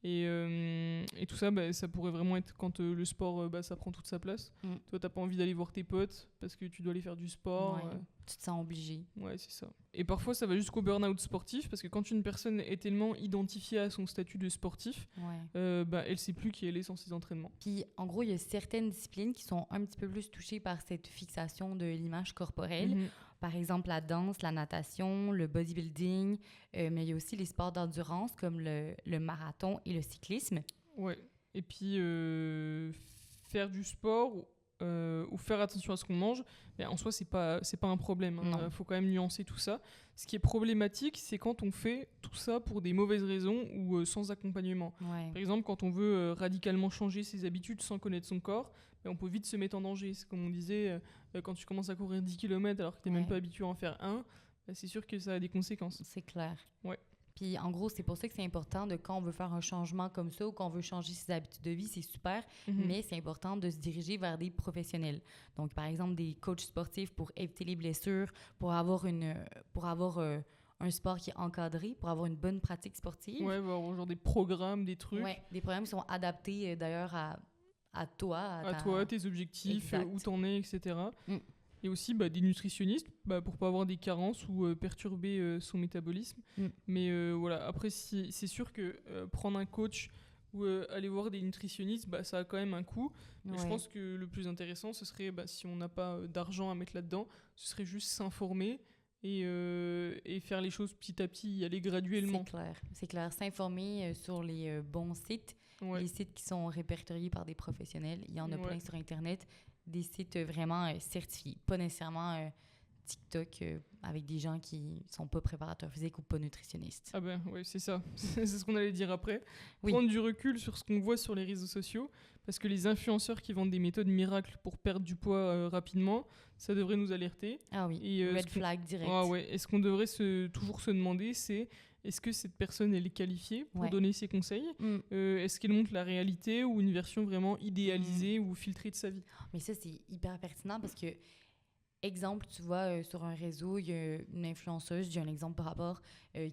Et tout ça, ça pourrait vraiment être quand le sport, ça prend toute sa place. Toi, t'as pas envie d'aller voir tes potes parce que tu dois aller faire du sport. Tu te sens obligé. Ouais, c'est ça. Et parfois, ça va jusqu'au burn-out sportif parce que quand une personne est tellement identifiée à son statut de sportif, elle sait plus qui elle est sans ses entraînements. Puis, en gros, il y a certaines disciplines qui sont un petit peu plus touchées par cette fixation de l'image corporelle. Par exemple, la danse, la natation, le bodybuilding, mais il y a aussi les sports d'endurance comme le marathon et le cyclisme. Ouais. Et puis, faire du sport ou faire attention à ce qu'on mange, en soi, c'est pas un problème. Il faut quand même nuancer tout ça. Ce qui est problématique, c'est quand on fait tout ça pour des mauvaises raisons ou sans accompagnement. Par exemple, quand on veut radicalement changer ses habitudes sans connaître son corps, on peut vite se mettre en danger. C'est comme on disait, quand tu commences à courir 10 km alors que tu n'es même pas habitué à en faire un, c'est sûr que ça a des conséquences. C'est clair. Ouais. Puis en gros, c'est pour ça que c'est important de quand on veut faire un changement comme ça ou quand on veut changer ses habitudes de vie, c'est super, mais c'est important de se diriger vers des professionnels. Donc par exemple, des coachs sportifs pour éviter les blessures, pour avoir un sport qui est encadré, pour avoir une bonne pratique sportive. Ouais, genre des programmes, des trucs. Ouais, des programmes qui sont adaptés d'ailleurs à toi. À toi, tes objectifs, où t'en es, etc. Et aussi des nutritionnistes pour pas avoir des carences ou perturber son métabolisme. Mais voilà, après, c'est sûr que prendre un coach ou aller voir des nutritionnistes, ça a quand même un coût. Mais je pense que le plus intéressant, ce serait, si on n'a pas d'argent à mettre là-dedans, ce serait juste s'informer et faire les choses petit à petit, y aller graduellement. C'est clair. S'informer sur les bons sites, les sites qui sont répertoriés par des professionnels. Il y en a plein sur Internet. Des sites vraiment certifiés, pas nécessairement TikTok avec des gens qui sont pas préparateurs physiques ou pas nutritionnistes. Ah oui, c'est ça. C'est ce qu'on allait dire après. Prendre du recul sur ce qu'on voit sur les réseaux sociaux, parce que les influenceurs qui vendent des méthodes miracles pour perdre du poids rapidement, ça devrait nous alerter. Ah oui, red flag direct. Et ce qu'on devrait toujours se demander, c'est est-ce que cette personne elle est qualifiée pour donner ses conseils, est-ce qu'elle montre la réalité ou une version vraiment idéalisée ou filtrée de sa vie. Mais ça, c'est hyper pertinent parce que, exemple, tu vois, sur un réseau, il y a une influenceuse, j'ai un exemple par rapport,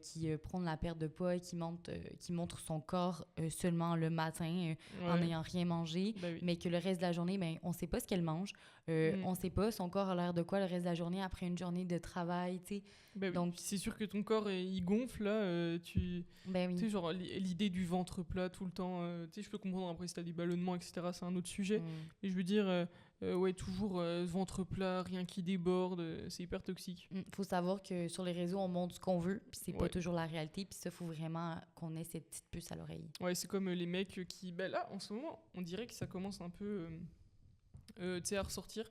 qui prône la perte de poids et qui montre son corps seulement le matin en n'ayant rien mangé, mais que le reste de la journée, ben, on ne sait pas ce qu'elle mange. On ne sait pas son corps a l'air de quoi le reste de la journée après une journée de travail, tu sais. Donc, c'est sûr que ton corps, il gonfle, là, tu sais, genre l'idée du ventre plat tout le temps, tu sais, je peux comprendre après si t'as des ballonnements, etc., c'est un autre sujet, mais je veux dire... toujours ventre plat, rien qui déborde, c'est hyper toxique. Faut savoir que sur les réseaux, on montre ce qu'on veut, puis c'est pas toujours la réalité, puis ça, faut vraiment qu'on ait cette petite puce à l'oreille. Ouais, c'est comme les mecs qui... Ben là, en ce moment, on dirait que ça commence un peu tu sais, à ressortir.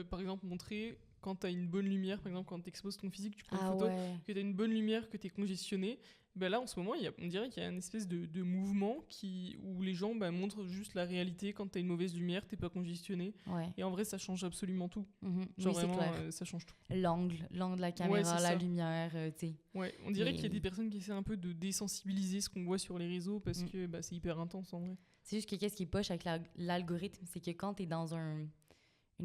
Par exemple, montrer quand t'as une bonne lumière, par exemple, quand t'exposes ton physique, tu prends une photo, que t'as une bonne lumière, que t'es congestionné. Ben là, en ce moment, on dirait qu'il y a une espèce de mouvement où les gens montrent juste la réalité. Quand t'as une mauvaise lumière, t'es pas congestionné. Et en vrai, ça change absolument tout. Genre vraiment, ça change tout. L'angle de la caméra, la lumière, tu sais. Ouais, on dirait qu'il y a des personnes qui essaient un peu de désensibiliser ce qu'on voit sur les réseaux parce que c'est hyper intense en vrai. C'est juste que qu'est-ce qui poche avec l'algorithme, c'est que quand t'es dans une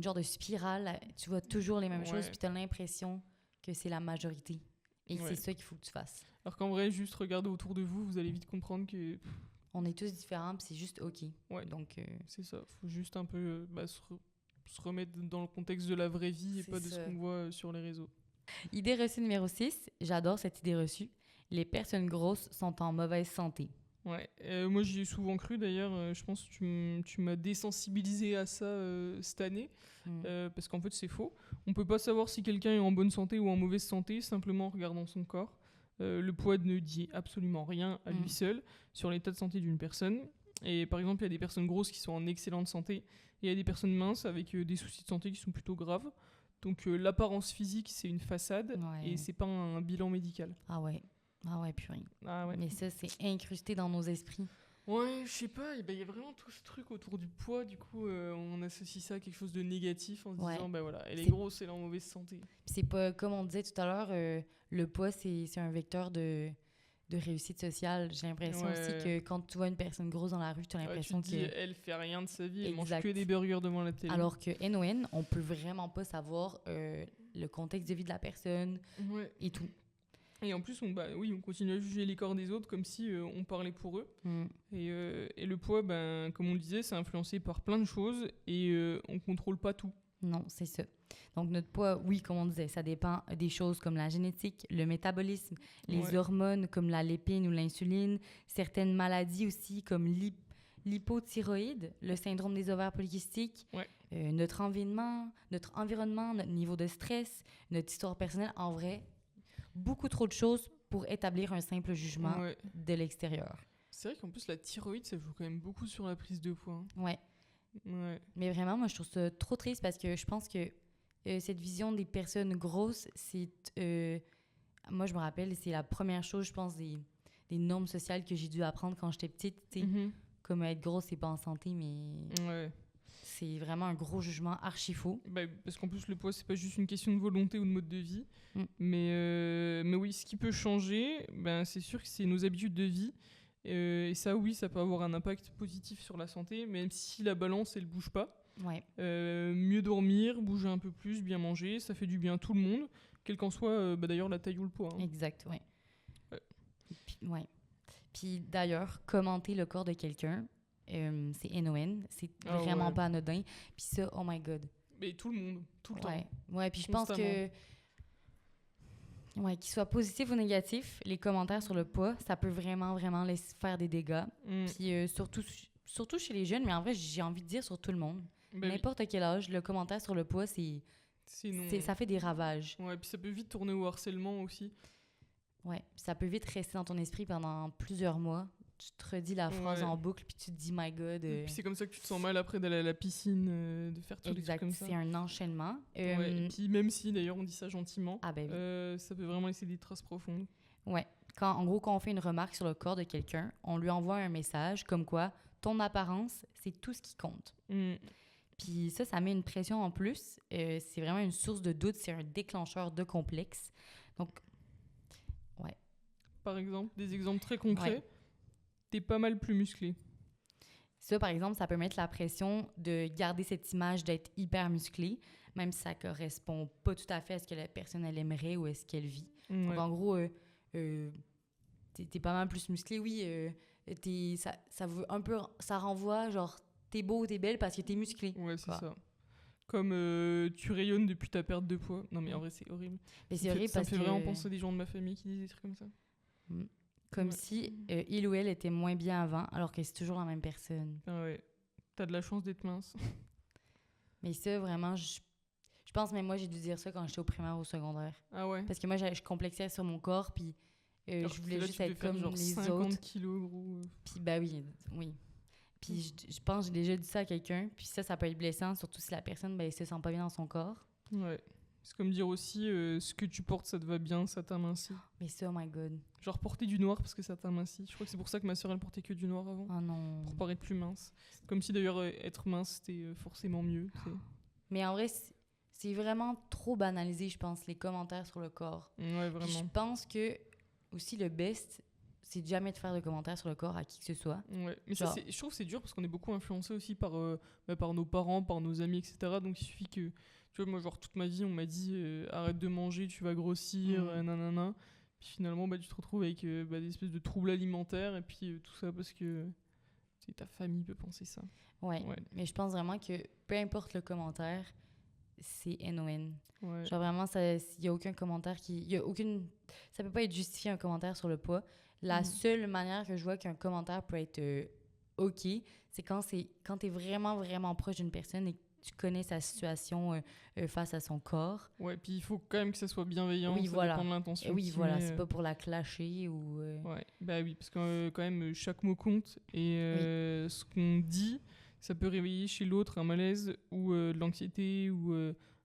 genre de spirale, tu vois toujours les mêmes choses puis t'as l'impression que c'est la majorité. Et c'est ça qu'il faut que tu fasses. Alors qu'en vrai, juste regarder autour de vous, vous allez vite comprendre que... On est tous différents, puis c'est juste OK. Ouais, donc c'est ça. Faut juste un peu se remettre dans le contexte de la vraie vie et pas de ce qu'on voit sur les réseaux. Idée reçue numéro 6. J'adore cette idée reçue. Les personnes grosses sont en mauvaise santé. Ouais, moi j'y ai souvent cru d'ailleurs. Je pense que tu m'as désensibilisé à ça cette année. Parce qu'en fait c'est faux. On peut pas savoir si quelqu'un est en bonne santé ou en mauvaise santé simplement en regardant son corps. Le poids ne dit absolument rien à lui seul sur l'état de santé d'une personne. Et par exemple, il y a des personnes grosses qui sont en excellente santé et il y a des personnes minces avec des soucis de santé qui sont plutôt graves. Donc l'apparence physique, c'est une façade et c'est pas un bilan médical. Ah ouais, purée. Ah ouais. Mais ça, c'est incrusté dans nos esprits. Ouais, je sais pas, il y a vraiment tout ce truc autour du poids, du coup on associe ça à quelque chose de négatif en se disant voilà, elle est grosse, elle est en mauvaise santé. C'est pas, comme on disait tout à l'heure, le poids c'est un vecteur de réussite sociale. J'ai l'impression aussi que quand tu vois une personne grosse dans la rue, tu as l'impression tu te dis, elle fait rien de sa vie, elle mange que des burgers devant la télé. Alors que NON, on peut vraiment pas savoir le contexte de vie de la personne et tout. Et en plus, on continue à juger les corps des autres comme si on parlait pour eux. Et le poids, comme on le disait, c'est influencé par plein de choses et on contrôle pas tout. Non, c'est ça. Donc notre poids, oui, comme on disait, ça dépend des choses comme la génétique, le métabolisme, les hormones comme la lépine ou l'insuline, certaines maladies aussi comme l'hypothyroïde, le syndrome des ovaires polykystiques, notre environnement, notre niveau de stress, notre histoire personnelle. En vrai, beaucoup trop de choses pour établir un simple jugement de l'extérieur. C'est vrai qu'en plus, la thyroïde, ça joue quand même beaucoup sur la prise de poids. Ouais. Mais vraiment, moi, je trouve ça trop triste parce que je pense que cette vision des personnes grosses, c'est... moi, je me rappelle, c'est la première chose, je pense, des normes sociales que j'ai dû apprendre quand j'étais petite. Comme être grosse, c'est pas en santé, mais... C'est vraiment un gros jugement archi faux. Parce qu'en plus, le poids, c'est pas juste une question de volonté ou de mode de vie. Mais oui, ce qui peut changer, c'est sûr que c'est nos habitudes de vie. Et ça, oui, ça peut avoir un impact positif sur la santé, même si la balance, elle bouge pas. Mieux dormir, bouger un peu plus, bien manger, ça fait du bien à tout le monde, quelle qu'en soit d'ailleurs la taille ou le poids. Exact, Puis d'ailleurs, commenter le corps de quelqu'un, c'est NON, c'est vraiment pas anodin. Puis ça, oh my God. Mais tout le monde, tout le temps. Ouais, puis je pense que... qu'il soit positif ou négatif, les commentaires sur le poids, ça peut vraiment, vraiment faire des dégâts. Puis surtout chez les jeunes, mais en vrai, j'ai envie de dire sur tout le monde. N'importe quel âge, le commentaire sur le poids, ça fait des ravages. Ouais, puis ça peut vite tourner au harcèlement aussi. Ouais, ça peut vite rester dans ton esprit pendant plusieurs mois. Tu te redis la phrase en boucle, puis tu te dis, my God. Et puis c'est comme ça que tu te sens mal après d'aller à la piscine, de faire tous les trucs comme ça. C'est un enchaînement. Et puis même si, d'ailleurs, on dit ça gentiment, ça peut vraiment laisser des traces profondes. Ouais. En gros, quand on fait une remarque sur le corps de quelqu'un, on lui envoie un message comme quoi ton apparence, c'est tout ce qui compte. Puis ça met une pression en plus. C'est vraiment une source de doute. C'est un déclencheur de complexe. Donc, par exemple, des exemples très concrets, t'es pas mal plus musclé. Ça, par exemple, ça peut mettre la pression de garder cette image d'être hyper musclé, même si ça correspond pas tout à fait à ce que la personne, elle aimerait ou à ce qu'elle vit. Donc, en gros, t'es pas mal plus musclé, oui. Ça veut un peu... Ça renvoie, genre, t'es beau, t'es belle parce que t'es musclé. Ouais, c'est ça. Comme tu rayonnes depuis ta perte de poids. Non, mais en vrai, c'est horrible. Mais c'est horrible ça me fait vraiment penser à des gens de ma famille qui disent des trucs comme ça. Comme si il ou elle était moins bien avant, alors que c'est toujours la même personne. Ah ouais. T'as de la chance d'être mince. Mais ça, vraiment, je pense même moi, j'ai dû dire ça quand j'étais au primaire ou au secondaire. Ah ouais? Parce que moi, je complexais sur mon corps, puis je voulais juste être comme genre les 50 autres. kilos, gros. Puis bah oui. Puis je pense que j'ai déjà dit ça à quelqu'un, puis ça peut être blessant, surtout si la personne, elle se sent pas bien dans son corps. Ouais. C'est comme dire aussi, ce que tu portes, ça te va bien, ça t'amincit. Mais ça, oh my god. Genre porter du noir parce que ça t'amincit. Je crois que c'est pour ça que ma soeur, elle portait que du noir avant. Oh non. Pour paraître plus mince. Comme si d'ailleurs être mince, c'était forcément mieux. Mais en vrai, c'est vraiment trop banalisé, je pense, les commentaires sur le corps. Ouais, vraiment. Puis je pense que aussi le best, c'est de jamais de faire de commentaires sur le corps à qui que ce soit. Ouais, mais genre... je trouve que c'est dur parce qu'on est beaucoup influencé aussi par nos parents, par nos amis, etc. Donc il suffit que, tu vois, moi, genre toute ma vie, on m'a dit arrête de manger, tu vas grossir, nanana. Puis finalement, tu te retrouves avec des espèces de troubles alimentaires et puis tout ça parce que ta famille peut penser ça. Ouais, mais je pense vraiment que peu importe le commentaire, c'est NON. Ouais. Genre vraiment, il n'y a aucun commentaire ça peut pas être justifié un commentaire sur le poids. La seule manière que je vois qu'un commentaire peut être OK, c'est quand t'es vraiment, vraiment proche d'une personne et que tu connais sa situation face à son corps. Ouais, puis il faut quand même que ça soit bienveillant, oui, ça voilà. dépend de l'intention. Oui, voilà, c'est pas pour la clasher ou... Ouais, oui, parce que quand même, chaque mot compte et ce qu'on dit, ça peut réveiller chez l'autre un malaise ou de l'anxiété ou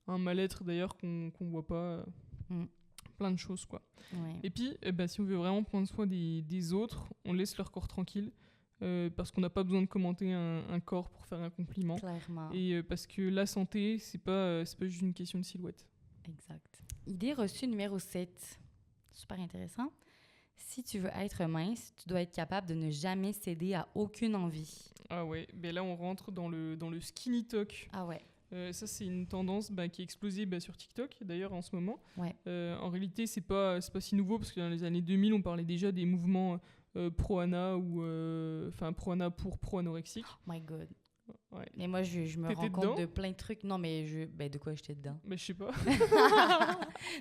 un mal-être d'ailleurs qu'on voit pas. Plein de choses, quoi. Ouais. Et puis, si on veut vraiment prendre soin des autres, on laisse leur corps tranquille. Parce qu'on n'a pas besoin de commenter un corps pour faire un compliment. Clairement. Et parce que la santé, c'est pas juste une question de silhouette. Exact. Idée reçue numéro 7. Super intéressant. Si tu veux être mince, tu dois être capable de ne jamais céder à aucune envie. Ah ouais, là on rentre dans le skinny talk. Ah ouais. Ça, c'est une tendance qui a explosé sur TikTok, d'ailleurs, en ce moment. Ouais. En réalité, c'est pas si nouveau, parce que dans les années 2000, on parlait déjà des mouvements pro-ANA ou pro-ANA pour pro-anorexique. Oh my God. Ouais. Mais moi, je me rends compte de plein de trucs. Non, mais de quoi j'étais dedans? Je sais pas.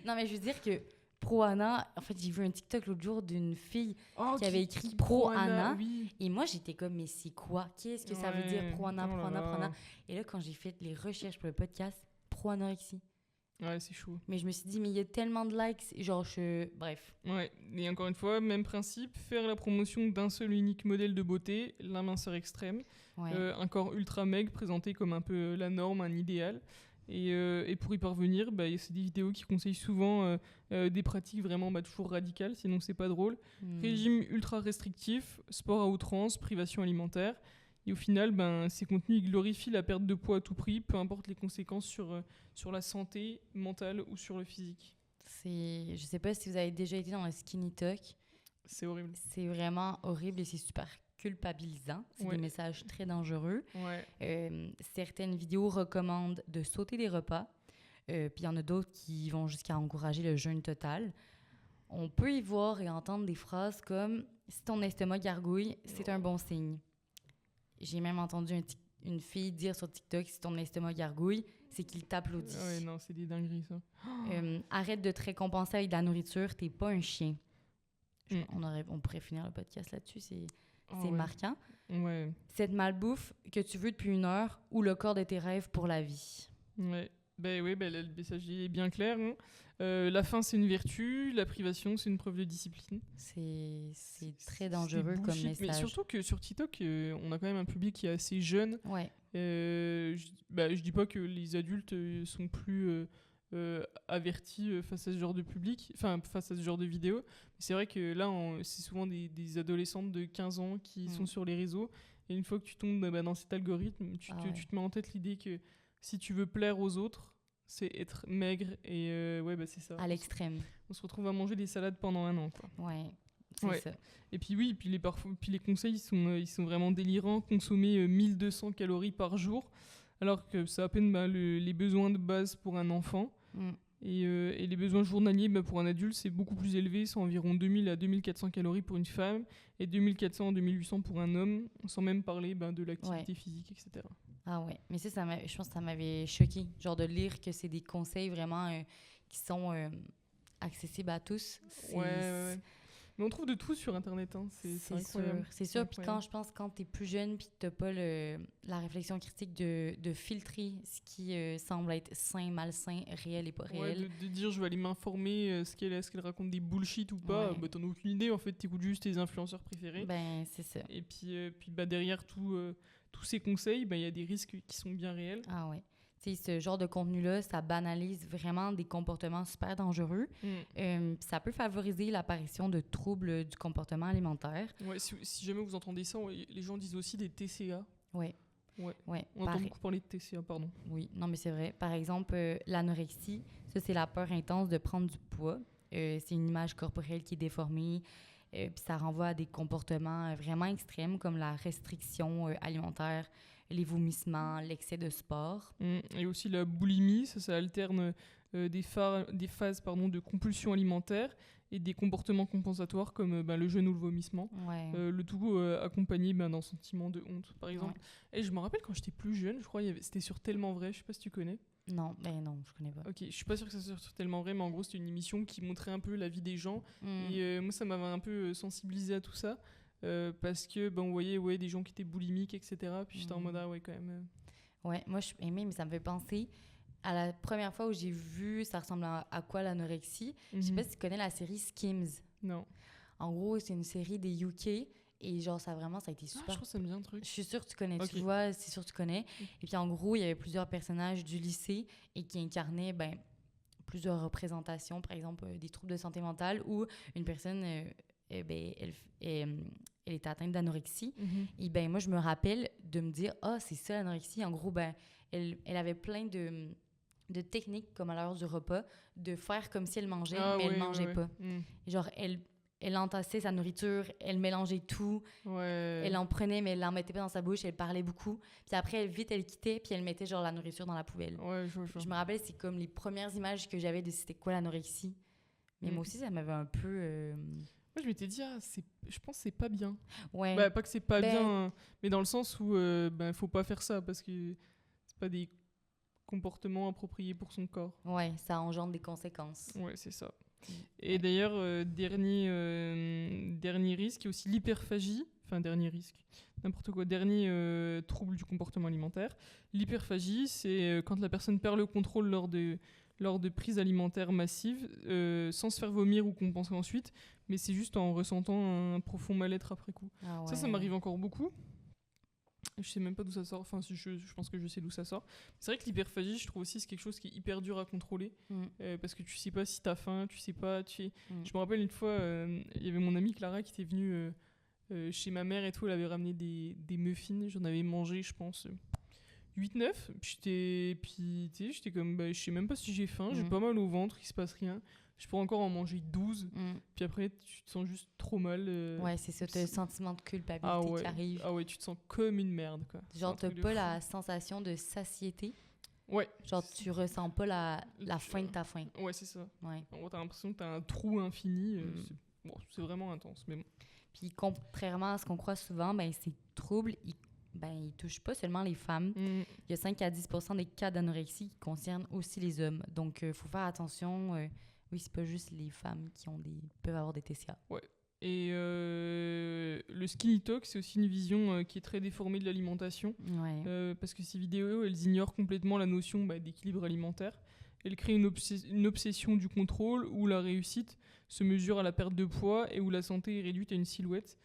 Non, mais je veux dire que pro-ANA, en fait, j'ai vu un TikTok l'autre jour d'une fille qui avait écrit pro-ANA. Oui. Et moi, j'étais comme, mais c'est quoi? Qu'est-ce que ça veut dire pro-ANA, pro-ANA, pro-ANA? Et là, quand j'ai fait les recherches pour le podcast, pro-anorexie. Ouais, c'est chaud. Mais je me suis dit, mais il y a tellement de likes, genre bref. Ouais, et encore une fois, même principe, faire la promotion d'un seul unique modèle de beauté, la minceur extrême, un corps ultra maigre présenté comme un peu la norme, un idéal. Et pour y parvenir, c'est des vidéos qui conseillent souvent des pratiques vraiment toujours radicales, sinon c'est pas drôle. Régime ultra restrictif, sport à outrance, privation alimentaire. Et au final, ces contenus glorifient la perte de poids à tout prix, peu importe les conséquences sur la santé mentale ou sur le physique. Je sais pas si vous avez déjà été dans le skinny talk. C'est horrible. C'est vraiment horrible et c'est super culpabilisant. C'est des messages très dangereux. Ouais. Certaines vidéos recommandent de sauter des repas. Puis il y en a d'autres qui vont jusqu'à encourager le jeûne total. On peut y voir et entendre des phrases comme « Si ton estomac gargouille, c'est un bon signe ». J'ai même entendu une fille dire sur TikTok « Si ton estomac gargouille, c'est qu'il t'applaudit ». Ouais, non, c'est des dingueries, ça. Arrête de te récompenser avec de la nourriture, t'es pas un chien. On pourrait finir le podcast là-dessus, c'est marquant. Ouais. Cette malbouffe que tu veux depuis 1 heure ou le corps de tes rêves pour la vie. Ouais. Le message est bien clair. Hein. La faim, c'est une vertu. La privation, c'est une preuve de discipline. C'est très dangereux comme message. Mais surtout que sur TikTok, on a quand même un public qui est assez jeune. Ouais. Je dis pas que les adultes sont plus avertis face à ce genre de public, face à ce genre de vidéos. Mais c'est vrai que là, c'est souvent des adolescentes de 15 ans qui sont sur les réseaux. Et une fois que tu tombes dans cet algorithme, tu te mets en tête l'idée que si tu veux plaire aux autres, c'est être maigre et c'est ça. À l'extrême. On se retrouve à manger des salades pendant 1 an, quoi. Ouais. C'est ça. Et puis oui, puis les conseils, ils sont vraiment délirants. Consommer 1200 calories par jour, alors que c'est à peine les besoins de base pour un enfant. Et les besoins journaliers pour un adulte, c'est beaucoup plus élevé. C'est environ 2000 à 2400 calories pour une femme et 2400 à 2800 pour un homme, sans même parler de l'activité physique, etc. Ah ouais, mais ça je pense que ça m'avait choqué, genre de lire que c'est des conseils vraiment qui sont accessibles à tous. Ouais. Mais on trouve de tout sur Internet, hein. C'est incroyable. C'est sûr, puis quand t'es plus jeune puis que t'as pas la réflexion critique de filtrer ce qui semble être sain, malsain, réel et pas réel. De dire je vais aller m'informer, est-ce qu'elle raconte des bullshit ou pas, t'en as aucune idée, en fait, t'écoutes juste tes influenceurs préférés. C'est ça. Et puis derrière tous ces conseils, il y a des risques qui sont bien réels. Ah ouais. Ce genre de contenu-là, ça banalise vraiment des comportements super dangereux. Ça peut favoriser l'apparition de troubles du comportement alimentaire. Ouais, si jamais vous entendez ça, les gens disent aussi des TCA. Ouais. On entend beaucoup parler de TCA, pardon. Oui, non, mais c'est vrai. Par exemple, l'anorexie, ça, c'est la peur intense de prendre du poids. C'est une image corporelle qui est déformée. Puis ça renvoie à des comportements vraiment extrêmes comme la restriction alimentaire, les vomissements, l'excès de sport. Et aussi la boulimie, ça alterne des phases de compulsion alimentaire et des comportements compensatoires comme le jeûne ou le vomissement. Le tout accompagné d'un sentiment de honte, par exemple. Et je me rappelle quand j'étais plus jeune, je crois c'était sur Tellement Vrai, je sais pas si tu connais. Non, je connais pas. Ok, je suis pas sûre que ça soit sur Tellement Vrai, mais en gros c'était une émission qui montrait un peu la vie des gens. Et moi ça m'avait un peu sensibilisé à tout ça. Parce que on voyait des gens qui étaient boulimiques, etc. Puis j'étais en mode quand même. Ouais, moi je suis aimée, mais ça me fait penser à la première fois où j'ai vu ça ressemble à quoi l'anorexie. Je sais pas si tu connais la série Skims. Non. En gros, c'est une série des UK et genre ça a été super. Je crois que ça me dit un truc. Je suis sûre que tu connais, tu vois, c'est sûr que tu connais. Et puis en gros, il y avait plusieurs personnages du lycée et qui incarnaient plusieurs représentations, par exemple des troubles de santé mentale où une personne elle était atteinte d'anorexie. Et moi, je me rappelle de me dire, c'est ça l'anorexie. En gros, elle avait plein de techniques, comme à l'heure du repas, de faire comme si elle mangeait, mais elle ne mangeait pas. Genre, elle entassait sa nourriture, elle mélangeait tout. Elle en prenait, mais elle l'en mettait pas dans sa bouche, elle parlait beaucoup. Puis après, elle quittait, puis elle mettait genre la nourriture dans la poubelle. Je me rappelle, c'est comme les premières images que j'avais de c'était quoi l'anorexie. Mais moi aussi, ça m'avait un peu... Moi, je m'étais dit, je pense que c'est pas bien. Ouais. Pas que c'est pas bien, mais dans le sens où faut pas faire ça parce que c'est pas des comportements appropriés pour son corps. Ouais, ça engendre des conséquences. Ouais, c'est ça. Et d'ailleurs, dernier risque, il y a aussi l'hyperphagie. Enfin, dernier risque, n'importe quoi. Dernier trouble du comportement alimentaire. L'hyperphagie, c'est quand la personne perd le contrôle lors de prises alimentaires massives, sans se faire vomir ou compenser ensuite, mais c'est juste en ressentant un profond mal-être après coup. Ça m'arrive encore beaucoup. Je sais même pas d'où ça sort, enfin je pense que je sais d'où ça sort. C'est vrai que l'hyperphagie, je trouve aussi c'est quelque chose qui est hyper dur à contrôler, parce que tu sais pas si t'as faim, tu sais pas... Je me rappelle une fois, il y avait mon amie Clara qui était venue chez ma mère et tout, elle avait ramené des muffins, j'en avais mangé je pense... 8-9, puis j'étais comme, je sais même pas si j'ai faim, j'ai pas mal au ventre, il se passe rien. Je pourrais encore en manger 12, puis après tu te sens juste trop mal. Ouais, c'est ça, t'as le sentiment de culpabilité qui arrive. Ah ouais, tu te sens comme une merde, quoi. Genre, t'as pas la sensation de satiété. Ouais. Genre, tu ressens pas la fin de ta faim. Ouais, c'est ça. Ouais. En gros, t'as l'impression que t'as un trou infini. C'est vraiment intense, mais bon. Puis contrairement à ce qu'on croit souvent, ces troubles, ils touchent pas seulement les femmes. Il y a 5 à 10% des cas d'anorexie qui concernent aussi les hommes. Donc, il faut faire attention. Oui, c'est pas juste les femmes qui peuvent avoir des TCA. Ouais. Et le skinny talk, c'est aussi une vision qui est très déformée de l'alimentation. Ouais. Parce que ces vidéos, elles ignorent complètement la notion d'équilibre alimentaire. Elles créent une obsession du contrôle où la réussite se mesure à la perte de poids et où la santé est réduite à une silhouette.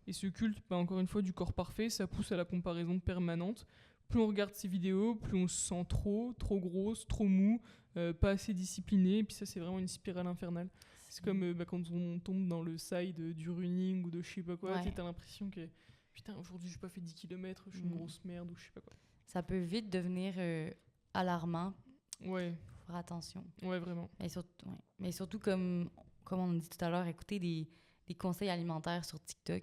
Et ce culte, encore une fois, du corps parfait, ça pousse à la comparaison permanente. Plus on regarde ces vidéos, plus on se sent trop grosse, trop mou, pas assez discipliné. Et puis ça, c'est vraiment une spirale infernale. C'est comme quand on tombe dans le side du running ou de je sais pas quoi, t'as l'impression que putain, aujourd'hui j'ai pas fait 10 km, je suis une grosse merde ou je sais pas quoi. Ça peut vite devenir alarmant. Ouais. Faut faire attention. Ouais, vraiment. Mais surtout comme on a dit tout à l'heure, écouter des conseils alimentaires sur TikTok.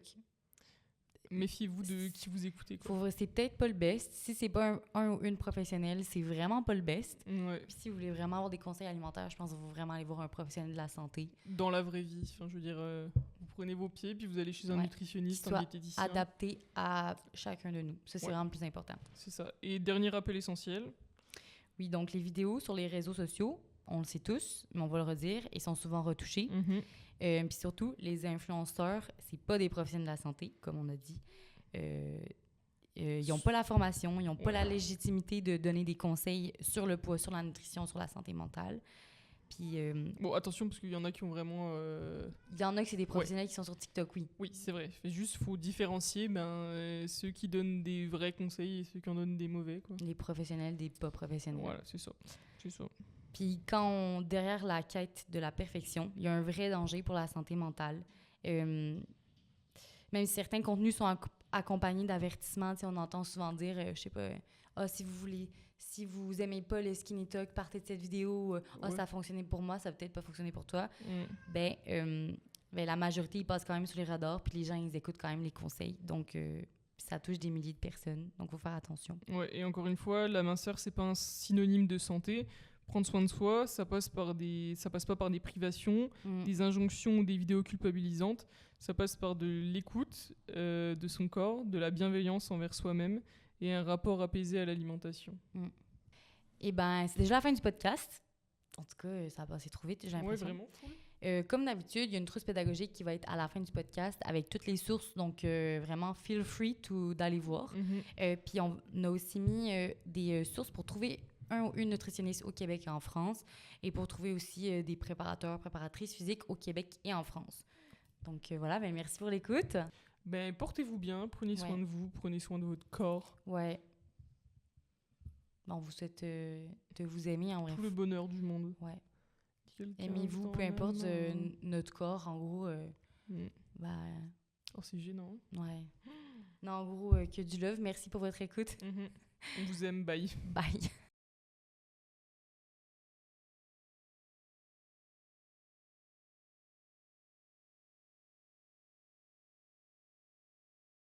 Méfiez-vous de qui vous écoutez. C'est peut-être pas le best. Si c'est pas un ou une professionnelle, c'est vraiment pas le best. Ouais. Puis si vous voulez vraiment avoir des conseils alimentaires, je pense qu'il faut vraiment aller voir un professionnel de la santé. Dans la vraie vie. Enfin, je veux dire, vous prenez vos pieds puis vous allez chez un nutritionniste, un diététicien. Adapté à chacun de nous. Ça, c'est vraiment le plus important. C'est ça. Et dernier rappel essentiel. Oui, donc les vidéos sur les réseaux sociaux, on le sait tous, mais on va le redire, ils sont souvent retouchés. Puis surtout, les influenceurs, c'est pas des professionnels de la santé, comme on a dit. Ils n'ont pas la formation, ils n'ont pas la légitimité de donner des conseils sur le poids, sur la nutrition, sur la santé mentale. Puis, bon, attention, parce qu'il y en a qui ont vraiment... Il y en a qui c'est des professionnels qui sont sur TikTok, oui. Oui, c'est vrai. Juste, il faut différencier ceux qui donnent des vrais conseils et ceux qui en donnent des mauvais. Quoi. Les professionnels des pas professionnels. Voilà, c'est ça. Puis derrière la quête de la perfection, il y a un vrai danger pour la santé mentale. Même si certains contenus sont accompagnés d'avertissements, on entend souvent dire, je sais pas, si vous aimez pas le skinny talk, partez de cette vidéo, ça a fonctionné pour moi, ça va peut-être pas fonctionner pour toi. La majorité, ils passent quand même sur les radars, puis les gens, ils écoutent quand même les conseils. Donc, ça touche des milliers de personnes, donc il faut faire attention. Ouais, et encore une fois, la minceur, c'est pas un synonyme de santé. Prendre soin de soi, ça passe pas par des privations, des injonctions ou des vidéos culpabilisantes. Ça passe par de l'écoute de son corps, de la bienveillance envers soi-même et un rapport apaisé à l'alimentation. Et c'est déjà la fin du podcast. En tout cas, ça a passé trop vite, j'ai l'impression. Ouais, vraiment. Comme d'habitude, il y a une trousse pédagogique qui va être à la fin du podcast avec toutes les sources. Donc, vraiment, feel free d'aller voir. Puis, on a aussi mis des sources pour trouver un ou une nutritionniste au Québec et en France, et pour trouver aussi des préparatrices physiques au Québec et en France. Donc voilà, merci pour l'écoute. Portez-vous bien, prenez soin de vous, prenez soin de votre corps. Ouais. On vous souhaite de vous aimer en bref. Tout le bonheur du monde. Ouais. Aimez-vous, peu importe notre corps, en gros. C'est gênant. Ouais. Non, en gros, que du love. Merci pour votre écoute. On vous aime, bye. Bye.